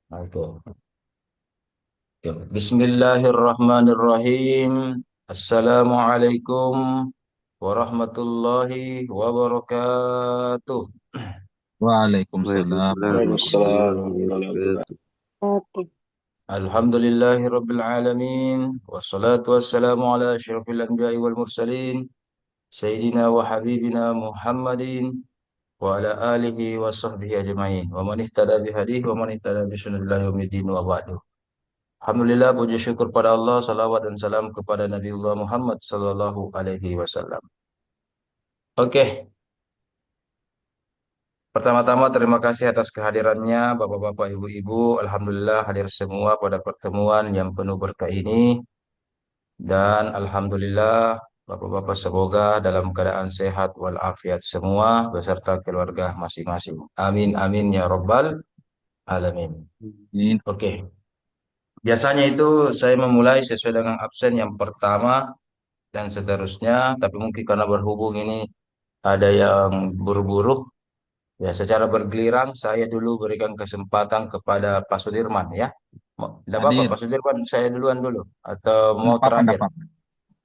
Oke. Oke. Bismillahirrahmanirrahim. Assalamualaikum warahmatullahi wabarakatuh. Waalaikumsalam Waalaikumsalam warahmatullahi warahmatullahi Waalaikumsalam warahmatullahi wabarakatuh. wabarakatuh. Alhamdulillahi rabbil alamin. Wassalatu wassalamu ala asyrafil anbiya'i wal mursalin. Sayyidina wa habibina Muhammadin wa ala alihi wa sahbihi ajma'in. Wa man ihtada bihadihi wa man ihtada bi sunnatillahi yaumiddin wa ba'du. Alhamdulillah, puji syukur pada Allah, salawat dan salam kepada Nabiullah Muhammad sallallahu alaihi wasallam. Oke, pertama-tama terima kasih atas kehadirannya Bapak-bapak, Ibu-ibu. Alhamdulillah hadir semua pada pertemuan yang penuh berkah ini dan alhamdulillah Bapak-bapak semoga dalam keadaan sehat walafiat semua beserta keluarga masing-masing. Amin amin ya robbal alamin. wabarakatuh. Oke, biasanya itu saya memulai sesuai dengan absen yang pertama dan seterusnya. Tapi mungkin karena berhubung ini ada yang buru-buru, ya secara bergiliran saya dulu berikan kesempatan kepada Pak Sudirman ya. Tidak apa-apa Hadir. Pak Sudirman, saya duluan dulu atau mau Enggak apa-apa, enggak terakhir. apa-apa.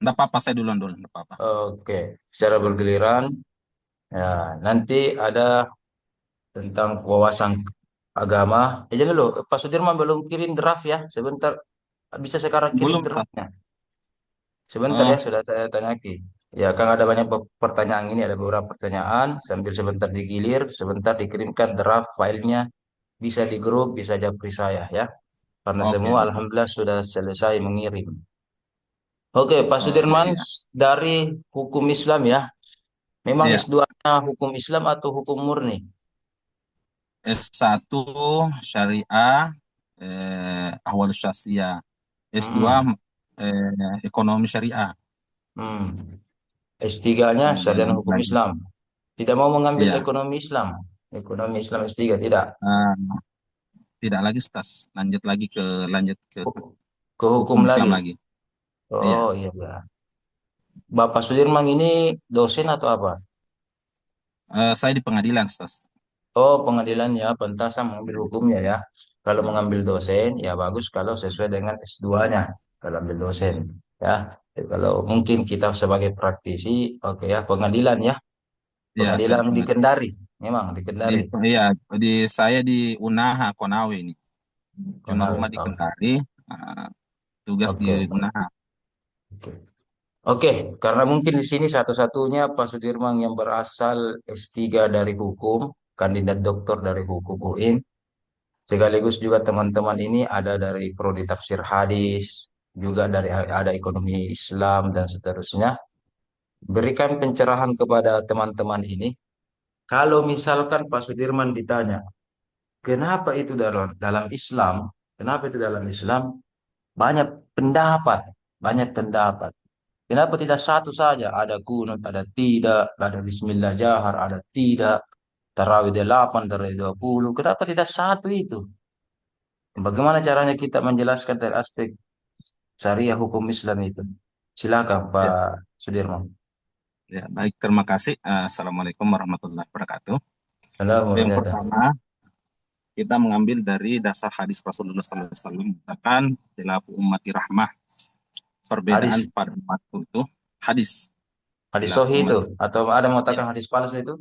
Enggak apa-apa, saya duluan dulu, enggak apa-apa. Oke, secara bergiliran. Ya, nanti ada tentang wawasan agama. Jangan dulu, Pak Sudirman belum kirim draft ya. Sebentar, bisa sekarang kirim Belum, Ustaz. draftnya. Sebentar ya, Oh, sudah saya tanyaki. Ya, kan ada banyak pertanyaan ini, ada beberapa pertanyaan. Sambil sebentar digilir, sebentar dikirimkan draft filenya. Bisa di grup, bisa japri saya ya. Karena oke, semua oke. alhamdulillah sudah selesai mengirim. Oke, Pak Oh, Sudirman iya. dari hukum Islam ya. Memang Iya, S2-nya hukum Islam atau hukum murni? S1 Syariah, Ahwalus Syariah. S2 Hmm. Ekonomi Syariah. Hmm. S3-nya Dan sarjana hukum lagi. Islam. Tidak mau mengambil Iya. ekonomi Islam. Ekonomi Islam S3 tidak. Eh, Tidak lagi, Ustaz. Lanjut ke Ke hukum hukum Islam lagi. lagi. Oh Iya. iya, iya. Bapak Sudirman ini dosen atau apa? Saya di pengadilan, Ustaz. Oh, pengadilan ya, pentasam mengambil hukumnya ya. Kalau mengambil dosen, ya bagus kalau sesuai dengan S2-nya. Kalau ambil dosen, ya. Kalau mungkin kita sebagai praktisi, oke ya, pengadilan ya. Iya, saya Pengadilan di di pengadilan. Kendari, memang di Di Kendari. iya, saya di Unaha Konawe ini. Cuma Konawe, rumah di oke. Kendari, uh, tugas di Oke, Unaha. oke. Oke, karena mungkin di sini satu-satunya Pak Sudirman yang berasal S3 dari hukum, kandidat doktor dari hukum UIN. Sekaligus juga teman-teman ini ada dari prodi tafsir hadis, juga dari ada ekonomi Islam dan seterusnya. Berikan pencerahan kepada teman-teman ini. Kalau misalkan Pak Sudirman ditanya, kenapa itu dalam Islam? Kenapa itu dalam Islam? Banyak pendapat, banyak pendapat. Kenapa tidak satu saja? Ada kunut, ada tidak, ada Bismillah jahar, ada tidak, tarawih 8, tarawih 20. Kenapa tidak satu itu? Bagaimana caranya kita menjelaskan dari aspek syariah hukum Islam itu? Silakan Ya, Pak Sudirman. ya, baik, terima kasih. Assalamualaikum warahmatullahi wabarakatuh. Yang Alhamdulillah. pertama, kita mengambil dari dasar hadis Rasulullah SAW mengatakan, "Khilafu ummati rahmah." Hadis Perbedaan pada umatku itu hadis. hadis Khilafu sahih itu ummati. atau ada yang Ya. mengatakan hadis palsu itu?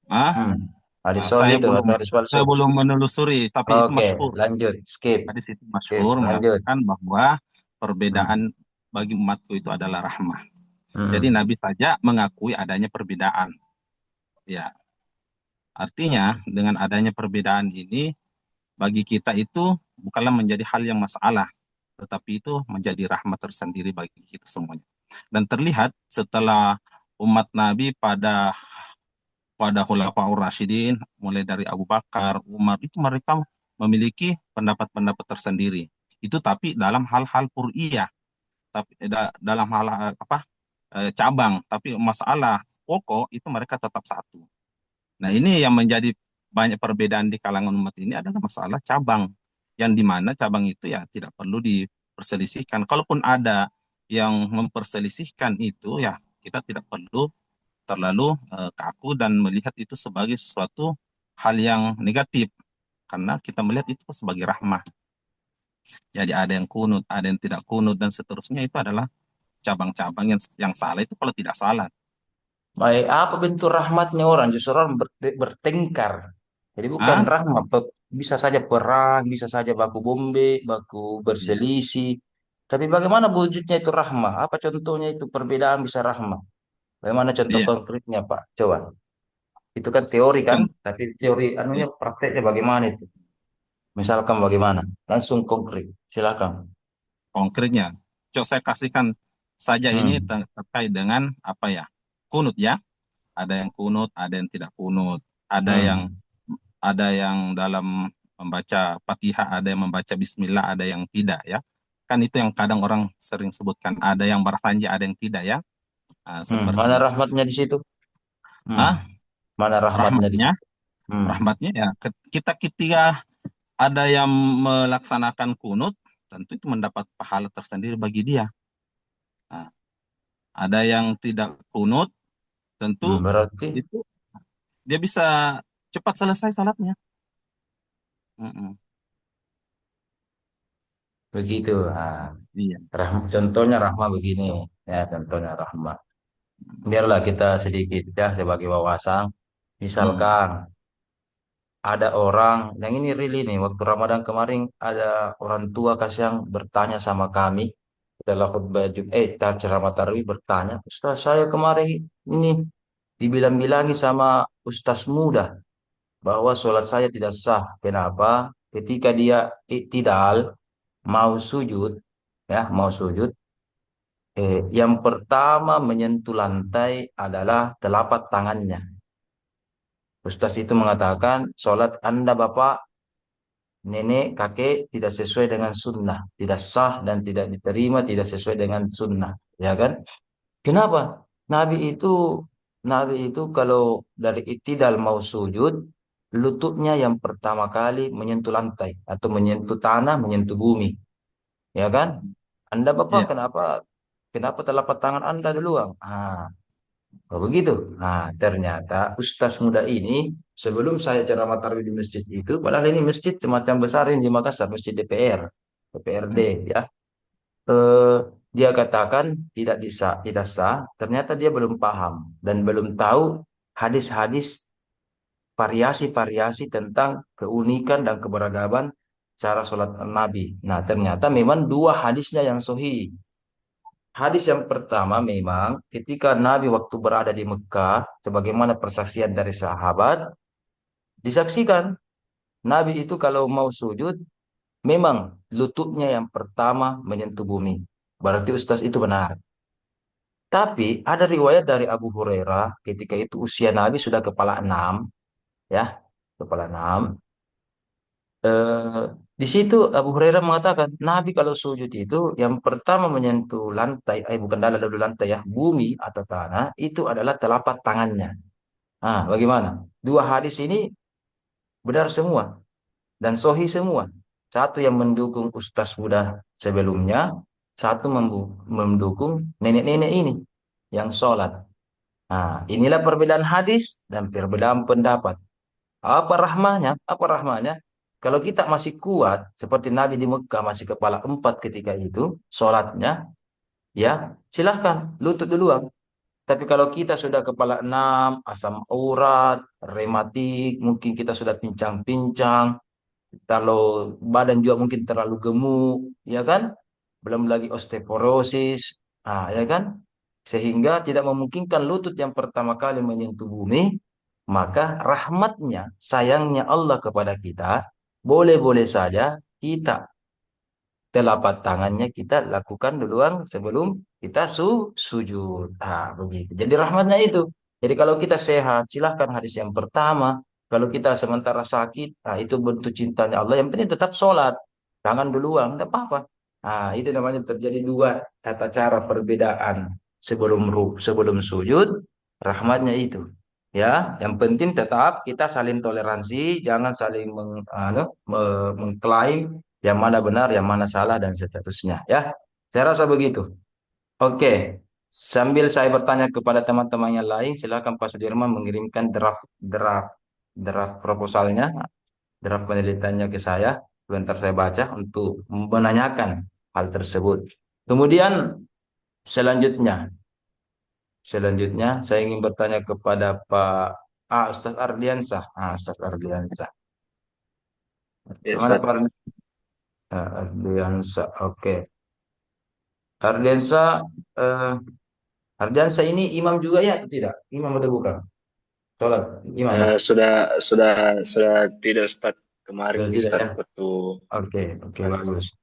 Ah, Hmm. Hadis ah, sahih itu atau hadis palsu? saya belum menelusuri, tapi itu Oke, masyhur. lanjut. Skip, Hadis itu skip, masyhur lanjut. mengatakan bahwa perbedaan Hmm. bagi umatku itu adalah rahmah. Jadi Hmm. Nabi saja mengakui adanya perbedaan. Ya, artinya dengan adanya perbedaan ini bagi kita itu bukanlah menjadi hal yang masalah, tetapi itu menjadi rahmat tersendiri bagi kita semuanya. Dan terlihat setelah umat Nabi pada Khulafaur Rasyidin, mulai dari Abu Bakar, Umar, itu mereka memiliki pendapat-pendapat tersendiri. Itu tapi dalam hal-hal fur'iyah, tapi dalam hal apa cabang, tapi masalah pokok itu mereka tetap satu. Nah, ini yang menjadi banyak perbedaan di kalangan umat ini adalah masalah cabang, yang dimana cabang itu ya tidak perlu diperselisihkan. Kalaupun ada yang memperselisihkan itu, ya kita tidak perlu terlalu kaku dan melihat itu sebagai sesuatu hal yang negatif. karena kita melihat itu sebagai rahmah. Jadi ada yang kunut, ada yang tidak kunut, dan seterusnya itu adalah cabang-cabang yang salah itu kalau tidak salah. Baik, apa bentuk rahmatnya orang? Justru orang bertengkar. Jadi bukan Ah, rahmat, bisa saja perang, bisa saja baku bombe, baku iya, berselisih. Tapi bagaimana wujudnya itu rahmah? Apa contohnya itu perbedaan bisa rahmah? Bagaimana contoh iya. konkretnya, Pak? Coba. Itu kan teori kan, Con- tapi teori iya, anunya prakteknya bagaimana itu? Misalkan bagaimana? Langsung konkret. Silakan. konkretnya. Coba saya kasihkan saja ini Hmm. terkait dengan apa ya? Kunut ya. Ada yang kunut, ada yang tidak kunut. Hmm. Ada yang dalam membaca Fatihah, ada yang membaca Bismillah, ada yang tidak ya. Kan itu yang kadang orang sering sebutkan. Ada yang bertanji, ada yang tidak ya. Nah, Mana seperti itu. rahmatnya di situ? Hmm. Ah, Mana rahmatnya di rahmatnya, situ? Hmm. rahmatnya ya. Kita ketika ada yang melaksanakan kunut, tentu itu mendapat pahala tersendiri bagi dia. Nah, ada yang tidak kunut, tentu Berarti itu dia bisa cepat selesai salatnya. Mm-mm. begitu. Nah, Iya. contohnya rahmah begini. Ya, contohnya rahmah. Biarlah kita sedikit ya sebagai wawasan. Mm-mm. Misalkan ada orang, yang ini really nih, waktu Ramadan kemarin ada orang tua kasih yang bertanya sama kami setelah khutbah setelah ceramah tarawih bertanya, Ustaz saya kemarin ini dibilang-bilangi sama Ustaz muda bahwa sholat saya tidak sah. Kenapa? Ketika dia iktidal mau sujud, ya mau sujud, yang pertama menyentuh lantai adalah telapak tangannya. Ustaz itu mengatakan, sholat Anda Bapak, nenek, kakek tidak sesuai dengan sunnah, tidak sah dan tidak diterima, tidak sesuai dengan sunnah, ya kan? Kenapa? Nabi itu, Nabi itu kalau dari iktidal mau sujud, lututnya yang pertama kali menyentuh lantai atau menyentuh tanah, menyentuh bumi, ya kan? Anda Bapak, Iya. kenapa telapak tangan Anda duluan? Oh begitu. Nah, ternyata Ustaz muda ini sebelum saya ceramah tarawih di masjid itu, padahal ini masjid semacam besar ini di Makassar, masjid DPR, DPRD Mm. ya. Eh, dia katakan tidak sah. Ternyata dia belum paham dan belum tahu hadis-hadis variasi-variasi tentang keunikan dan keberagaman cara sholat Nabi. Nah, ternyata memang dua hadisnya yang sahih. Hadis yang pertama memang ketika Nabi waktu berada di Mekah, sebagaimana persaksian dari sahabat, disaksikan Nabi itu kalau mau sujud, memang lututnya yang pertama menyentuh bumi. Berarti Ustaz itu benar. Tapi ada riwayat dari Abu Hurairah ketika itu usia Nabi sudah kepala enam, ya, kepala enam. Eh, di situ Abu Hurairah mengatakan Nabi kalau sujud itu yang pertama menyentuh lantai, bukan dulu lantai ya, bumi atau tanah itu adalah telapak tangannya. Bagaimana? Dua hadis ini benar semua dan sahih semua. Satu yang mendukung Ustaz muda sebelumnya, satu mendukung nenek-nenek ini yang sholat. Inilah perbedaan hadis dan perbedaan pendapat. Apa rahmanya? Apa rahmanya? Kalau kita masih kuat, seperti Nabi di Mekah masih kepala empat ketika itu, sholatnya, ya silahkan, lutut duluan. Tapi kalau kita sudah kepala enam, asam urat, rematik, mungkin kita sudah pincang-pincang, kalau badan juga mungkin terlalu gemuk, ya kan? Belum lagi osteoporosis, ya kan? Sehingga tidak memungkinkan lutut yang pertama kali menyentuh bumi, maka rahmatnya, sayangnya Allah kepada kita, boleh-boleh saja kita telapak tangannya kita lakukan duluan sebelum kita sujud. Begitu. Jadi rahmatnya itu. Jadi kalau kita sehat, silahkan hadis yang pertama. Kalau kita sementara sakit, itu bentuk cintanya Allah. Yang penting tetap sholat. Jangan duluan, tidak apa-apa. Itu namanya terjadi dua tata cara perbedaan sebelum sujud, rahmatnya itu. Ya, yang penting tetap kita saling toleransi, jangan saling mengklaim yang mana benar, yang mana salah, dan seterusnya. Ya, saya rasa begitu. Oke, sambil saya bertanya kepada teman-teman yang lain, silakan Pak Sudirman mengirimkan draft proposalnya draft penelitiannya ke saya. Sebentar saya baca untuk menanyakan hal tersebut. Kemudian selanjutnya, saya ingin bertanya kepada Pak Ustadz Ardiansah. Ustadz Ardiansah. Ya, Mana Pak Ustaz. Ardiansah? Oke. Ardiansah, eh, Ardiansah ini imam juga ya atau tidak? Imam atau bukan? Sholat, imam ya? Sudah tidak, Ustaz. Sudah Kemarin di tidak ya? start waktu Oke, oke, anu, bagus.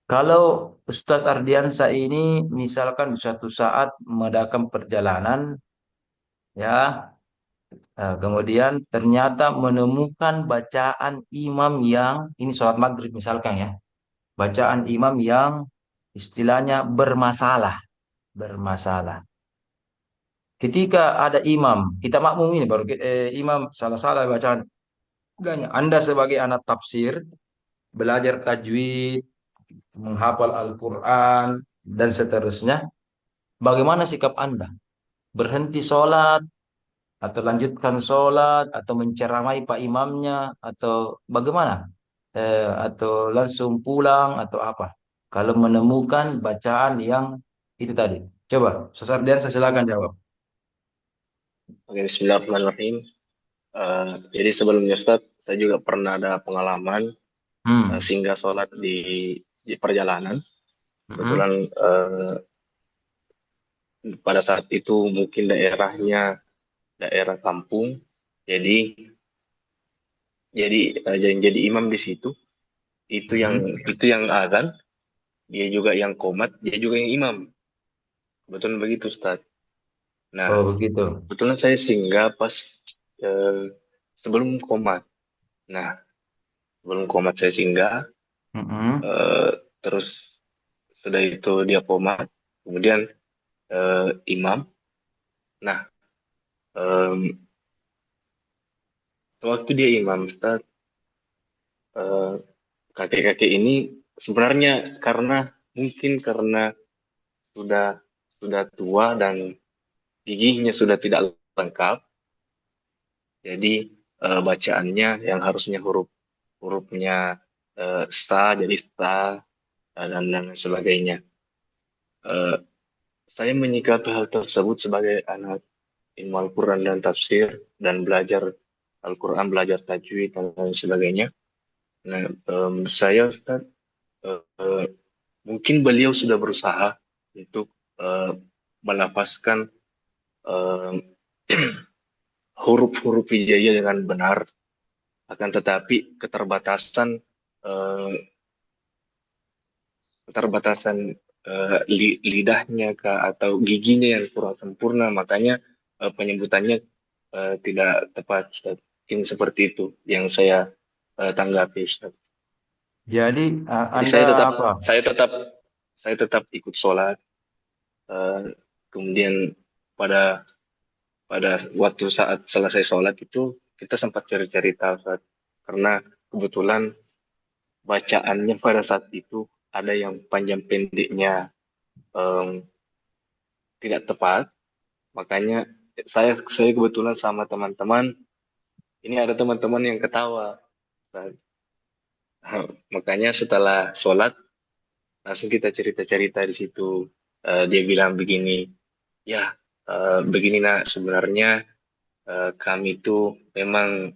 Kalau Ustadz Ardiansah ini misalkan suatu saat mengadakan perjalanan, ya, kemudian ternyata menemukan bacaan imam yang ini sholat maghrib misalkan ya, bacaan imam yang istilahnya bermasalah. Ketika ada imam, kita makmum ini baru imam salah-salah bacaan. Anda sebagai anak tafsir, belajar tajwid, menghafal Al-Quran, dan seterusnya, bagaimana sikap Anda? Berhenti sholat, atau lanjutkan sholat, atau menceramai pak imamnya, atau bagaimana? Atau langsung pulang, atau apa? Kalau menemukan bacaan yang itu tadi. Coba, Ustaz Ardian, saya silakan jawab. Oke, Bismillahirrahmanirrahim. Jadi sebelumnya, Ustaz, saya juga pernah ada pengalaman Hmm. singgah sholat di perjalanan. Hmm. Kebetulan pada saat itu mungkin daerahnya daerah kampung. Jadi jadi imam di situ. Itu yang Hmm. itu yang azan, dia juga yang qomat, dia juga yang imam. Kebetulan begitu, Ustaz. Nah, Oh, begitu. kebetulan saya singgah pas eh, sebelum komat. Nah, sebelum komat saya singgah, Hmm. eh, terus sudah itu dia komat, kemudian imam. Nah, em, waktu dia imam, Ustaz, eh, kakek-kakek ini sebenarnya mungkin karena sudah sudah tua dan giginya sudah tidak lengkap, jadi bacaannya yang harusnya hurufnya sta jadi sta, dan lain sebagainya. Eh, saya menyikapi hal tersebut sebagai anak ilmu Al-Quran dan tafsir dan belajar Al-Quran, belajar tajwid dan lain sebagainya. Nah, saya Ustaz, eh, mungkin beliau sudah berusaha untuk eh, melafazkan eh, huruf-huruf hijaiyah dengan benar, akan tetapi eh, keterbatasan lidahnya kah, atau giginya yang kurang sempurna, makanya penyebutannya tidak tepat, Ustaz. Mungkin seperti itu yang saya tanggapi, Ustaz. Jadi Jadi Anda apa? saya tetap ikut sholat. eh, Kemudian pada pada waktu saat selesai sholat itu kita sempat cari-cari tahu, Ustaz. Karena kebetulan bacaannya pada saat itu ada yang panjang pendeknya em, tidak tepat. Makanya saya kebetulan sama teman-teman, ini ada teman-teman yang ketawa. Nah, makanya setelah sholat langsung kita cerita-cerita di situ. Dia bilang begini, ya, begini nak, sebenarnya kami tuh memang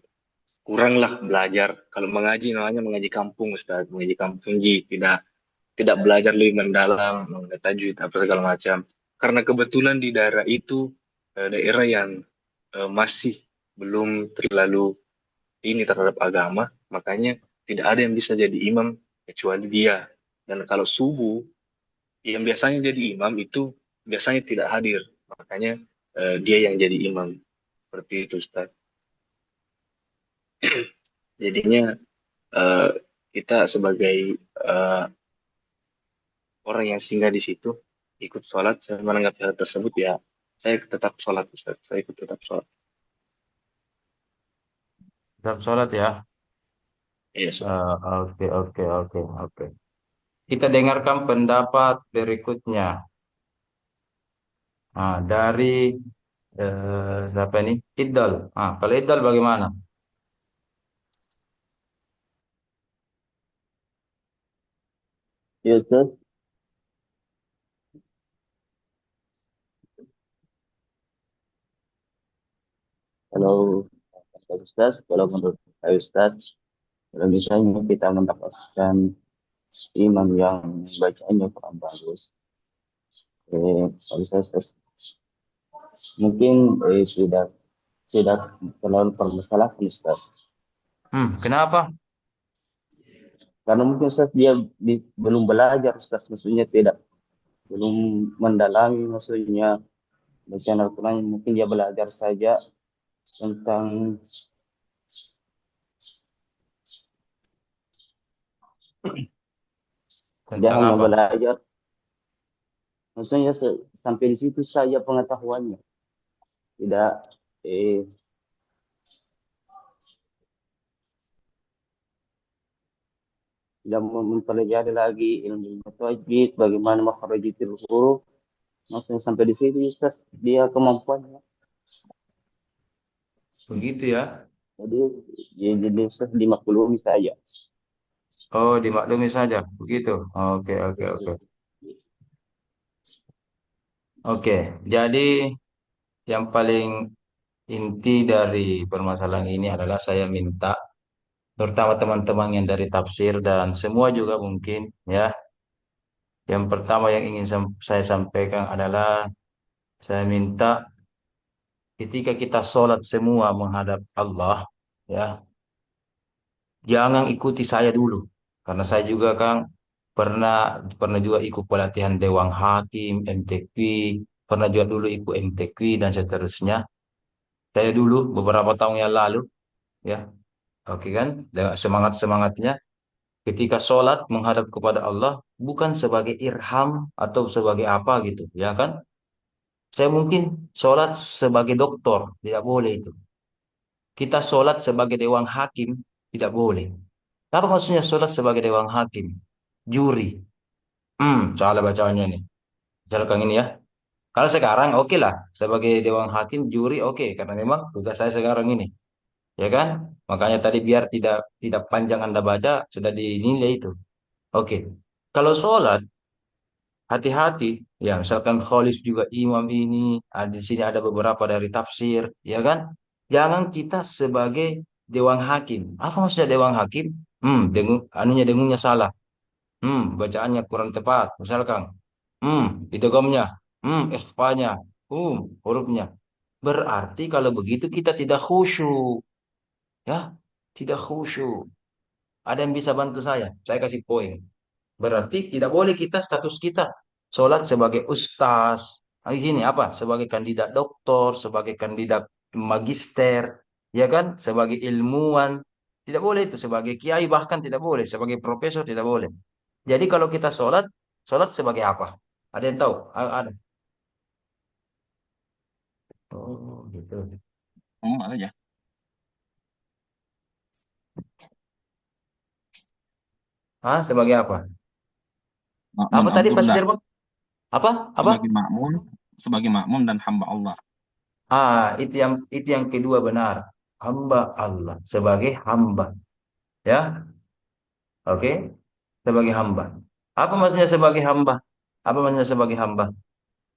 kurang lah belajar. Kalau mengaji namanya mengaji kampung, Ustaz, mengaji kampung ji, tidak tidak belajar lebih mendalam mengenai tajwid apa segala macam. Karena kebetulan di daerah itu daerah yang masih belum terlalu ini terhadap agama, makanya tidak ada yang bisa jadi imam kecuali dia. Dan kalau subuh, yang biasanya jadi imam itu biasanya tidak hadir, makanya dia yang jadi imam. Seperti itu, Ustaz. Jadinya eh, kita sebagai eh, orang yang singgah di situ ikut sholat, saya menanggapi hal tersebut, ya saya tetap sholat, Ustaz. Saya ikut tetap sholat. Dalam sholat ya. Iya, Ustaz. Oke, oke, oke, oke. Kita dengarkan pendapat berikutnya. Dari siapa ini? Idol. Kalau Idol bagaimana? Ya, Ustaz. Kalau kata Ustaz, kalau menurut saya Ustaz, kalau misalnya kita mendapatkan imam yang bacaannya kurang bagus, kalau saya Ustaz, mungkin tidak terlalu permasalahan Ustaz. Kenapa? Karena mungkin Ustaz dia belum belajar Ustaz, maksudnya tidak belum mendalami maksudnya bacaan Al-Quran, mungkin dia belajar saja tentang dia Tentang hanya apa? belajar, maksudnya sampai di situ saja pengetahuannya, tidak eh, tidak mempelajari lagi ilmu tajwid, bagaimana makharajatul huruf, maksudnya sampai di situ Ustaz dia kemampuannya. Begitu ya. Jadi jadi Ustaz dimaklumi saja. Oh, dimaklumi saja. Begitu. Oke, oke, oke. Oke, jadi yang paling inti dari permasalahan ini adalah saya minta, terutama teman-teman yang dari tafsir dan semua juga mungkin ya. Yang pertama yang ingin saya sampaikan adalah saya minta ketika kita sholat semua menghadap Allah, ya, jangan ikuti saya dulu. Karena saya juga kan pernah pernah juga ikut pelatihan Dewan Hakim, MTQ, pernah juga dulu ikut MTQ dan seterusnya. Saya dulu beberapa tahun yang lalu, ya, oke kan, dengan semangat-semangatnya ketika sholat menghadap kepada Allah bukan sebagai irham atau sebagai apa gitu, ya kan? Saya mungkin sholat sebagai dokter, tidak boleh itu. Kita sholat sebagai dewan hakim, tidak boleh. Apa maksudnya sholat sebagai dewan hakim? Juri. Salah bacaannya nih. Misalkan ini ya. Kalau sekarang oke lah, sebagai dewan hakim, juri oke, karena memang tugas saya sekarang ini. Ya kan? Makanya tadi biar tidak tidak panjang Anda baca, sudah dinilai itu. Oke. Kalau sholat, hati-hati. Ya, misalkan Khalis juga imam ini, di sini ada beberapa dari tafsir, ya kan? Jangan kita sebagai dewan hakim. Apa maksudnya dewan hakim? Dengunnya salah. Bacaannya kurang tepat. Misalkan, idghamnya, ikhfanya, hurufnya. Berarti kalau begitu kita tidak khusyuk, ya, tidak khusyuk. Ada yang bisa bantu saya? Saya kasih poin. Berarti tidak boleh kita status kita sholat sebagai ustaz. Di sini apa? Sebagai kandidat doktor, sebagai kandidat magister, ya kan? Sebagai ilmuwan. Tidak boleh itu. Sebagai kiai bahkan tidak boleh. Sebagai profesor tidak boleh. Jadi kalau kita sholat, sholat sebagai apa? Ada yang tahu? Ada. Oh, gitu. Aja. Sebagai apa? Makmum Apa tadi Pak Abdullah Sudirman? Apa? Apa? sebagai makmum, dan hamba Allah. Itu yang kedua benar. Hamba Allah sebagai hamba, ya. Oke, sebagai hamba. Apa maksudnya sebagai hamba? Apa maksudnya sebagai hamba?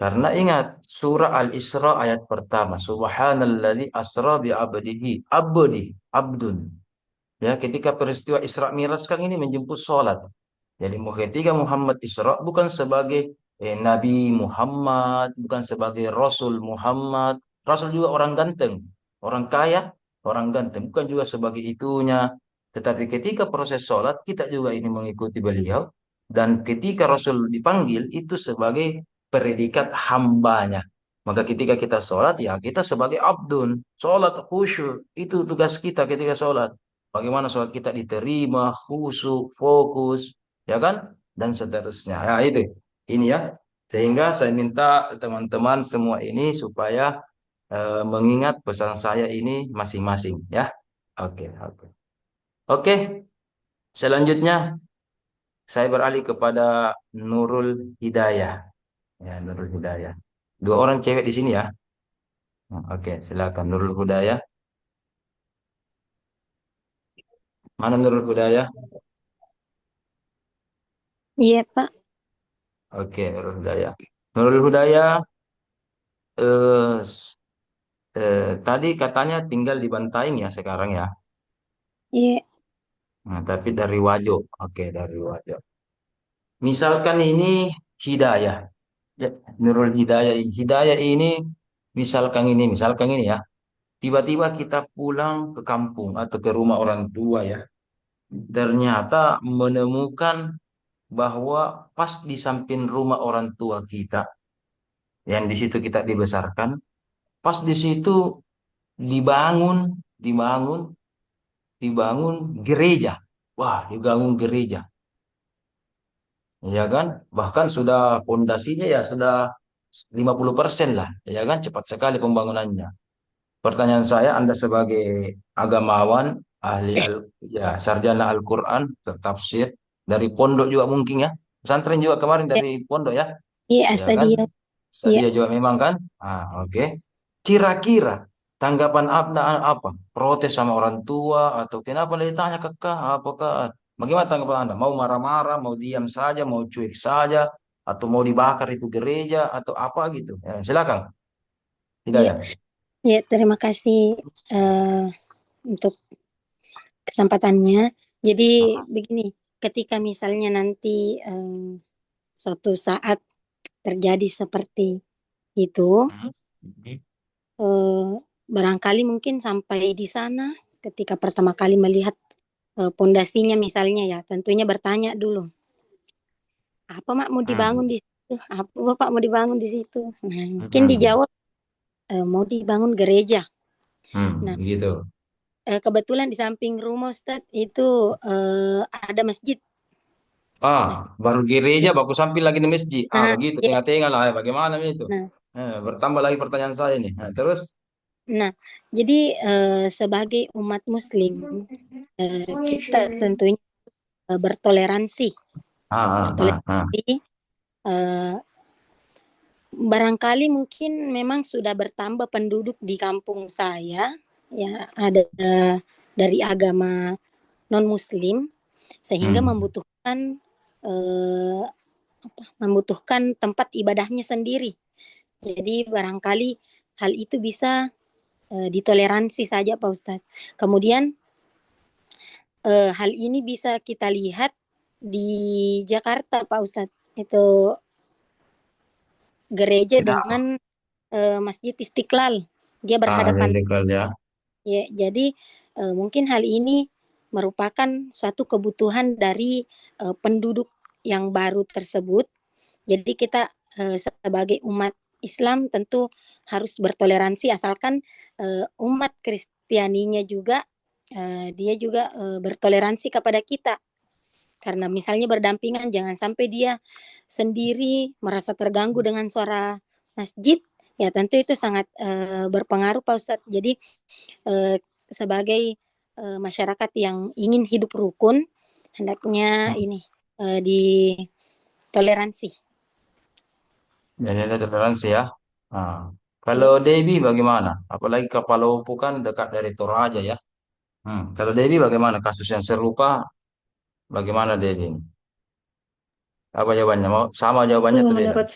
Karena ingat surah Al-Isra ayat pertama, Subhanalladzi asra bi abdihi, abdun. Ya, ketika peristiwa Isra Mi'raj kan ini menjemput sholat. Jadi ketika Muhammad Isra bukan sebagai Nabi Muhammad, bukan sebagai Rasul Muhammad. Rasul juga orang ganteng, orang kaya, orang ganteng, bukan juga sebagai itunya. Tetapi ketika proses sholat kita juga ini mengikuti beliau. Dan ketika Rasul dipanggil itu sebagai predikat hambanya. Maka ketika kita sholat ya kita sebagai abdun. Sholat khusyuk itu tugas kita ketika sholat. Bagaimana sholat kita diterima, khusyuk, fokus, ya kan? Dan seterusnya. Ya, itu. Ini ya. Sehingga saya minta teman-teman semua ini supaya mengingat pesan saya ini masing-masing, ya. Oke, oke. Oke, selanjutnya saya beralih kepada Nurul Hidayah. Ya, Nurul Hidayah. Dua orang cewek di sini ya. Oke, silakan Nurul Hidayah. Mana Nurul Hidayah? Iya, Pak. Oke, Nurul Hidayah. Nurul Hidayah, eh, s- tadi katanya tinggal di Bantaing ya sekarang ya. Iya, Nah, tapi dari Wajo. Oke, dari Wajo. Misalkan ini Hidayah. Ya, Nurul Hidayah. Hidayah ini, misalkan ini ya. Tiba-tiba kita pulang ke kampung atau ke rumah orang tua ya. Ternyata menemukan bahwa pas di samping rumah orang tua kita, yang di situ kita dibesarkan, pas di situ dibangun, dibangun, dibangun gereja. Wah, dibangun gereja, ya kan? Bahkan sudah pondasinya ya sudah 50% lah, ya kan? Cepat sekali pembangunannya. Pertanyaan saya, Anda sebagai agamawan, ahli ya sarjana Al-Quran, tafsir dari pondok juga mungkin ya, pesantren juga kemarin iya, dari pondok ya, iya, ya kan? Astadia. Iya, Dia juga memang kan? Oke. Kira-kira tanggapan Abna apa? Protes sama orang tua atau kenapa ditanya kekeh? Apakah bagaimana tanggapan Anda? Mau marah-marah, mau diam saja, mau cuek saja, atau mau dibakar itu gereja atau apa gitu? Ya, silakan, iya, Hidayah. iya. Terima kasih eh, untuk kesempatannya. Jadi begini, ketika misalnya nanti suatu saat terjadi seperti itu, Hmm. eh, barangkali mungkin sampai di sana ketika pertama kali melihat pondasinya misalnya ya, tentunya bertanya dulu, apa mak mau dibangun Hmm. di situ? Apa bapak mau dibangun di situ? Nah, mungkin Hmm. dijawab mau dibangun gereja. Nah, Gitu. kebetulan di samping rumah Ustadz itu ada masjid. Masjid. Baru gereja, baku samping lagi di masjid. Nah, Begitu, ya, tengah-tengah lah. Bagaimana itu? nah, Bertambah lagi pertanyaan saya nih. Nah, terus? nah, jadi sebagai umat Muslim kita tentunya bertoleransi, Ah, ah, ah, ah. bertoleransi. eh, Barangkali mungkin memang sudah bertambah penduduk di kampung saya, ya ada dari agama non Muslim, sehingga Hmm. eh, membutuhkan tempat ibadahnya sendiri. Jadi barangkali hal itu bisa ditoleransi saja Pak Ustadz. Kemudian hal ini bisa kita lihat di Jakarta Pak Ustadz. Itu gereja Kenapa? dengan Masjid Istiqlal. Dia Jadi berhadapan. kerja. Ya, jadi mungkin hal ini merupakan suatu kebutuhan dari penduduk yang baru tersebut. Jadi kita sebagai umat Islam tentu harus bertoleransi asalkan umat Kristianinya juga dia juga bertoleransi kepada kita. Karena misalnya berdampingan jangan sampai dia sendiri merasa terganggu dengan suara masjid, ya tentu itu sangat berpengaruh Pak Ustadz. Jadi sebagai masyarakat yang ingin hidup rukun hendaknya ini ditoleransi. Jadi ada toleransi ya. Nah, kalau Ya. Debbie bagaimana? Apalagi ke Palopo kan dekat dari Toraja ya. Kalau Debbie bagaimana? Kasus yang serupa bagaimana Debbie? Apa jawabannya? Mau sama jawabannya atau beda? Menurut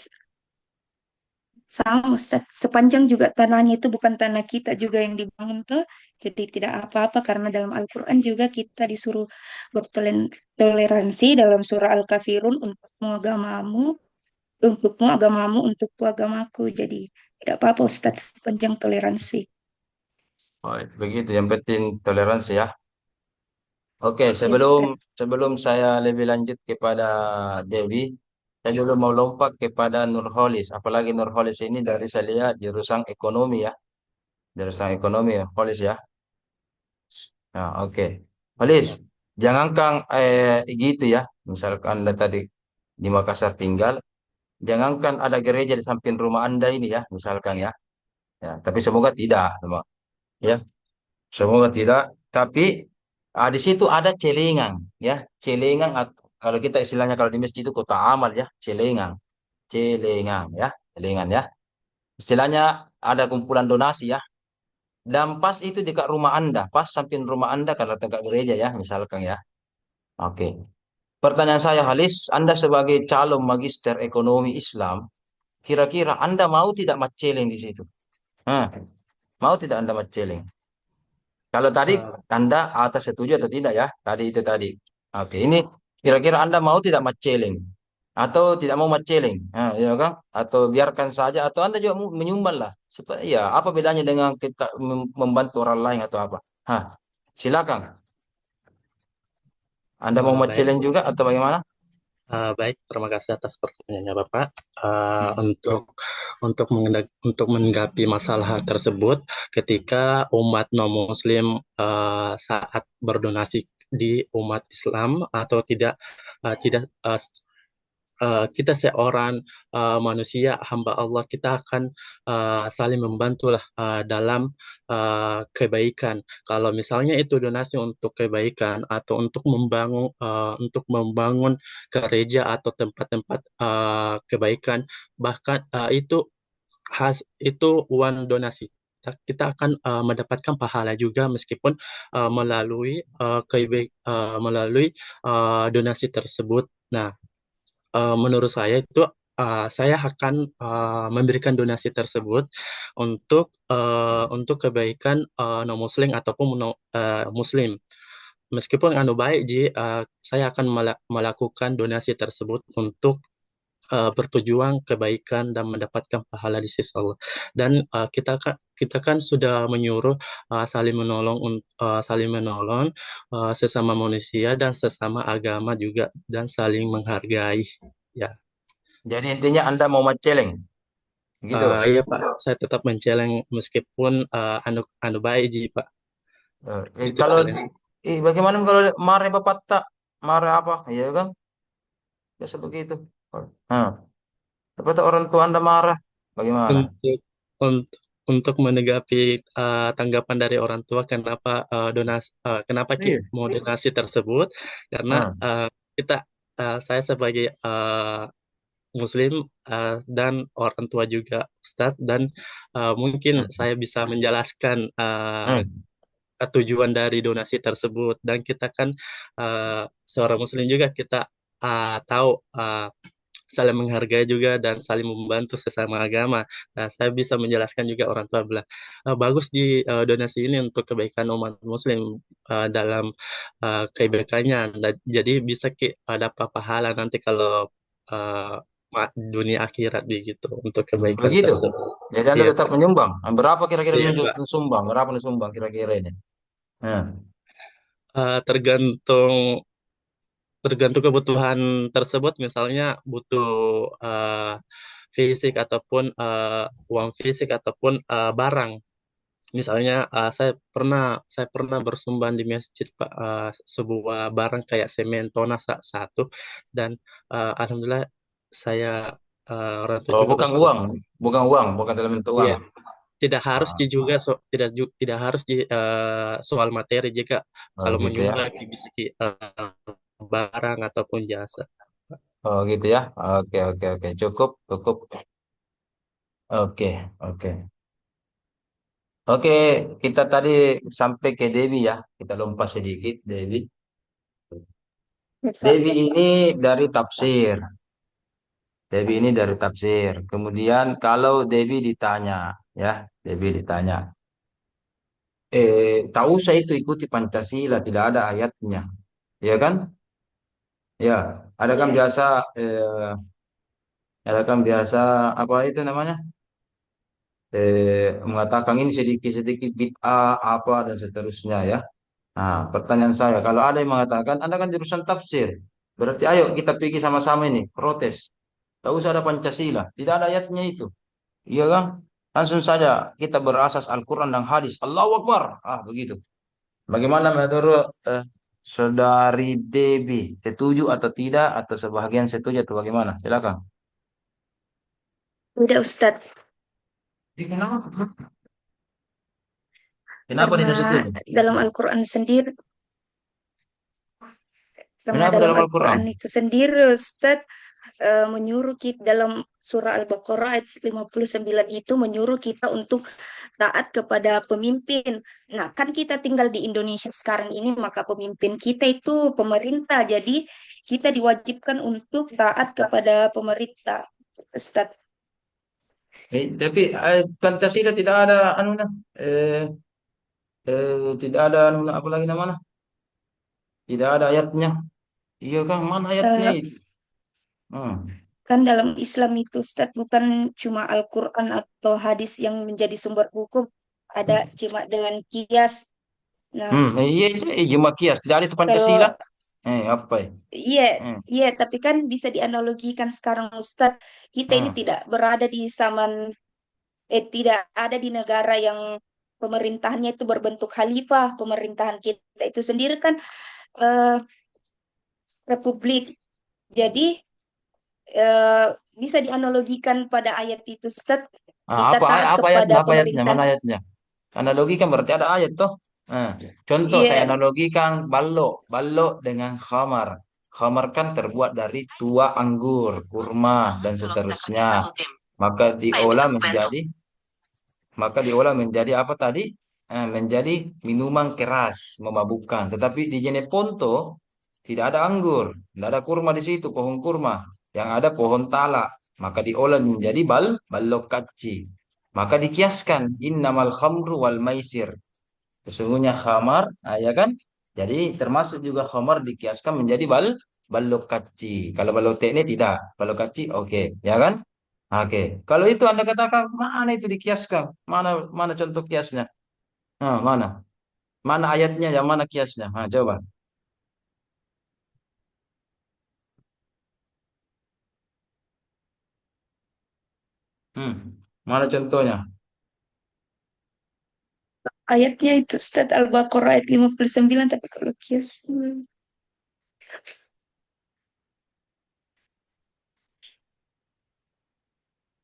sama Ustaz, sepanjang juga tanahnya itu bukan tanah kita juga yang dibangun tuh, jadi tidak apa-apa karena dalam Al-Quran juga kita disuruh bertoleransi dalam surah Al-Kafirun untukmu agamamu, untukmu agamamu, untukku agamaku. Jadi tidak apa-apa Ustaz, sepanjang toleransi. Oh, begitu. Yang penting toleransi ya. Oke, Ya sebelum Ustaz. sebelum saya lebih lanjut kepada Dewi, saya dulu mau lompat kepada Nurholis. Apalagi Nurholis ini dari saya lihat jurusan ekonomi ya, jurusan ekonomi ya, Holis ya. Nah, oke. Holis, jangan Kang gitu ya. Misalkan Anda tadi di Makassar tinggal, jangankan ada gereja di samping rumah Anda ini ya, misalkan ya. Ya, tapi semoga tidak, ya. Semoga tidak. Tapi di situ ada celengan, ya. Celengan kalau kita istilahnya kalau di masjid itu kota amal ya, celengan, celengan ya, celengan ya. Istilahnya ada kumpulan donasi ya. Dan pas itu dekat rumah Anda, pas samping rumah Anda kalau dekat gereja ya, misalkan ya. Oke. Pertanyaan saya, Halis, Anda sebagai calon magister ekonomi Islam, kira-kira Anda mau tidak maceleng di situ? Hah, mau tidak Anda maceleng? Kalau tadi Eh, Anda atas setuju atau tidak ya? Tadi itu tadi. Oke, ini kira-kira Anda mau tidak maceleng atau tidak mau maceleng? Ya kan? Atau biarkan saja atau Anda juga mau menyumbang lah. Ya, apa bedanya dengan kita membantu orang lain atau apa? Hah, silakan. Anda mau Baik, maceleng juga atau bagaimana? baik. Terima kasih atas pertanyaannya, Bapak. Untuk untuk menanggapi masalah tersebut, ketika umat non-Muslim saat berdonasi di umat Islam atau tidak kita seorang manusia hamba Allah, kita akan saling membantulah dalam kebaikan. Kalau misalnya itu donasi untuk kebaikan atau untuk membangun gereja atau tempat-tempat kebaikan, bahkan itu uang donasi. Kita akan mendapatkan pahala juga meskipun melalui donasi tersebut. Nah, menurut saya itu saya akan memberikan donasi tersebut untuk kebaikan non-muslim ataupun muslim. Meskipun baik, saya akan melakukan donasi tersebut untuk bertujuan kebaikan dan mendapatkan pahala di sisi Allah. Dan kita kan sudah menyuruh saling menolong sesama manusia dan sesama agama juga, dan saling menghargai. Ya, Jadi intinya Anda mau maceleng, gitu. iya Pak, saya tetap menceleng meskipun baik ji Pak. Itu Kalau challenge. bagaimana kalau marah bapak tak marah apa? Ya kan? Biasa begitu. Hah. Dapat orang tua Anda marah, bagaimana? Untuk untuk menanggapi tanggapan dari orang tua kenapa Iya. mau donasi tersebut, karena Hah. kita saya sebagai Muslim dan orang tua juga Ustadz, dan mungkin saya bisa menjelaskan Hmm. tujuan dari donasi tersebut. Dan kita kan seorang Muslim juga, kita tahu saling menghargai juga dan saling membantu sesama agama. Nah, saya bisa menjelaskan juga orang tua bilang bagus di donasi ini untuk kebaikan umat Muslim dalam kebaikannya. Jadi bisa dapat pahala nanti kalau uh, dunia akhirat begitu untuk kebaikan Begitu. tersebut. Jadi Anda Iya tetap Pak. menyumbang. Berapa kira-kira Iya Pak. sumbang? Berapa sumbang kira-kira ini? Hmm. Tergantung tergantung kebutuhan tersebut, misalnya butuh uh, fisik ataupun uang fisik ataupun barang. Misalnya saya pernah bersumbang di masjid Pak, sebuah barang kayak semen tona satu, dan alhamdulillah saya orang tua Oh, juga bukan bersumbang. uang, bukan uang, bukan dalam bentuk uang. Iya, tidak harus Ah, di juga tidak harus di soal materi juga. oh, Kalau gitu ya. menyumbang bisa barang ataupun jasa. Oh, gitu ya. Oke, oke, oke. Cukup, cukup. Oke, oke. Oke, kita tadi sampai ke Dewi ya. Kita lompat sedikit, Dewi. Dewi ini dari tafsir. Dewi ini dari tafsir. Kemudian kalau Dewi ditanya, ya, Dewi ditanya, tak usah itu ikuti Pancasila, tidak ada ayatnya, ya kan? Ya, ada kan biasa, eh, ada kan biasa apa itu namanya? Mengatakan ini sedikit-sedikit bid'ah apa dan seterusnya ya. Nah, pertanyaan saya, kalau ada yang mengatakan Anda kan jurusan tafsir, berarti ayo kita pergi sama-sama ini protes. Tak usah ada Pancasila, tidak ada ayatnya itu. Iya kan? Langsung saja kita berasas Al-Quran dan hadis. Allahu Akbar. Begitu. Bagaimana menurut Saudari Debi? Setuju atau tidak? Atau sebagian setuju atau bagaimana? Silakan. Tidak Ustadz, Kenapa? Kenapa karena tidak setuju? dalam Al-Quran sendiri, karena Kenapa dalam dalam Al-Quran? Al-Quran itu sendiri Ustadz, menyuruh kita dalam surah Al-Baqarah ayat 59 itu menyuruh kita untuk taat kepada pemimpin. Nah, kan kita tinggal di Indonesia sekarang ini, maka pemimpin kita itu pemerintah. Jadi kita diwajibkan untuk taat kepada pemerintah. Ustaz. Tapi Pancasila tidak ada anu nah. Tidak ada anu nah, apa lagi namanya? Tidak ada ayatnya. Iya kan, mana ayatnya Eh, itu? Hmm. kan dalam Islam itu Ustaz bukan cuma Al-Quran atau hadis yang menjadi sumber hukum. Ada cuma dengan kias. Nah, Iya itu cuma kias. Tidak ada itu Pancasila. kalau Apa ya? iya, Hmm. iya, tapi kan bisa dianalogikan sekarang Ustadz, kita ini Hmm. tidak berada di zaman, tidak ada di negara yang pemerintahannya itu berbentuk khalifah. Pemerintahan kita itu sendiri kan eh, republik. Jadi eh, bisa dianalogikan pada ayat itu Ustadz, kita Apa taat apa ayatnya? kepada Apa ayatnya? pemerintah. Mana ayatnya? Analogi kan berarti ada ayat toh. Contoh saya Iya, analogikan ballo dengan khamar. Khamar kan terbuat dari tua anggur, kurma dan seterusnya. Maka diolah menjadi maka diolah menjadi apa tadi? Menjadi minuman keras, memabukkan. Tetapi di Jeneponto tidak ada anggur, tidak ada kurma di situ, pohon kurma. Yang ada pohon talak. Maka diolah menjadi ballokaci. Maka dikiaskan innamal khamru wal maisir. Sesungguhnya khamar, ya kan? Jadi termasuk juga khamar dikiaskan menjadi ballokaci. Kalau ballote ini tidak, ballokaci oke, ya kan? Oke. Kalau itu Anda katakan mana itu dikiaskan? Mana mana contoh kiasnya? Mana? Mana ayatnya yang mana kiasnya? Coba. Hmm. Mana contohnya? ayatnya itu Ustadz Al-Baqarah ayat 59, tapi kalau kias,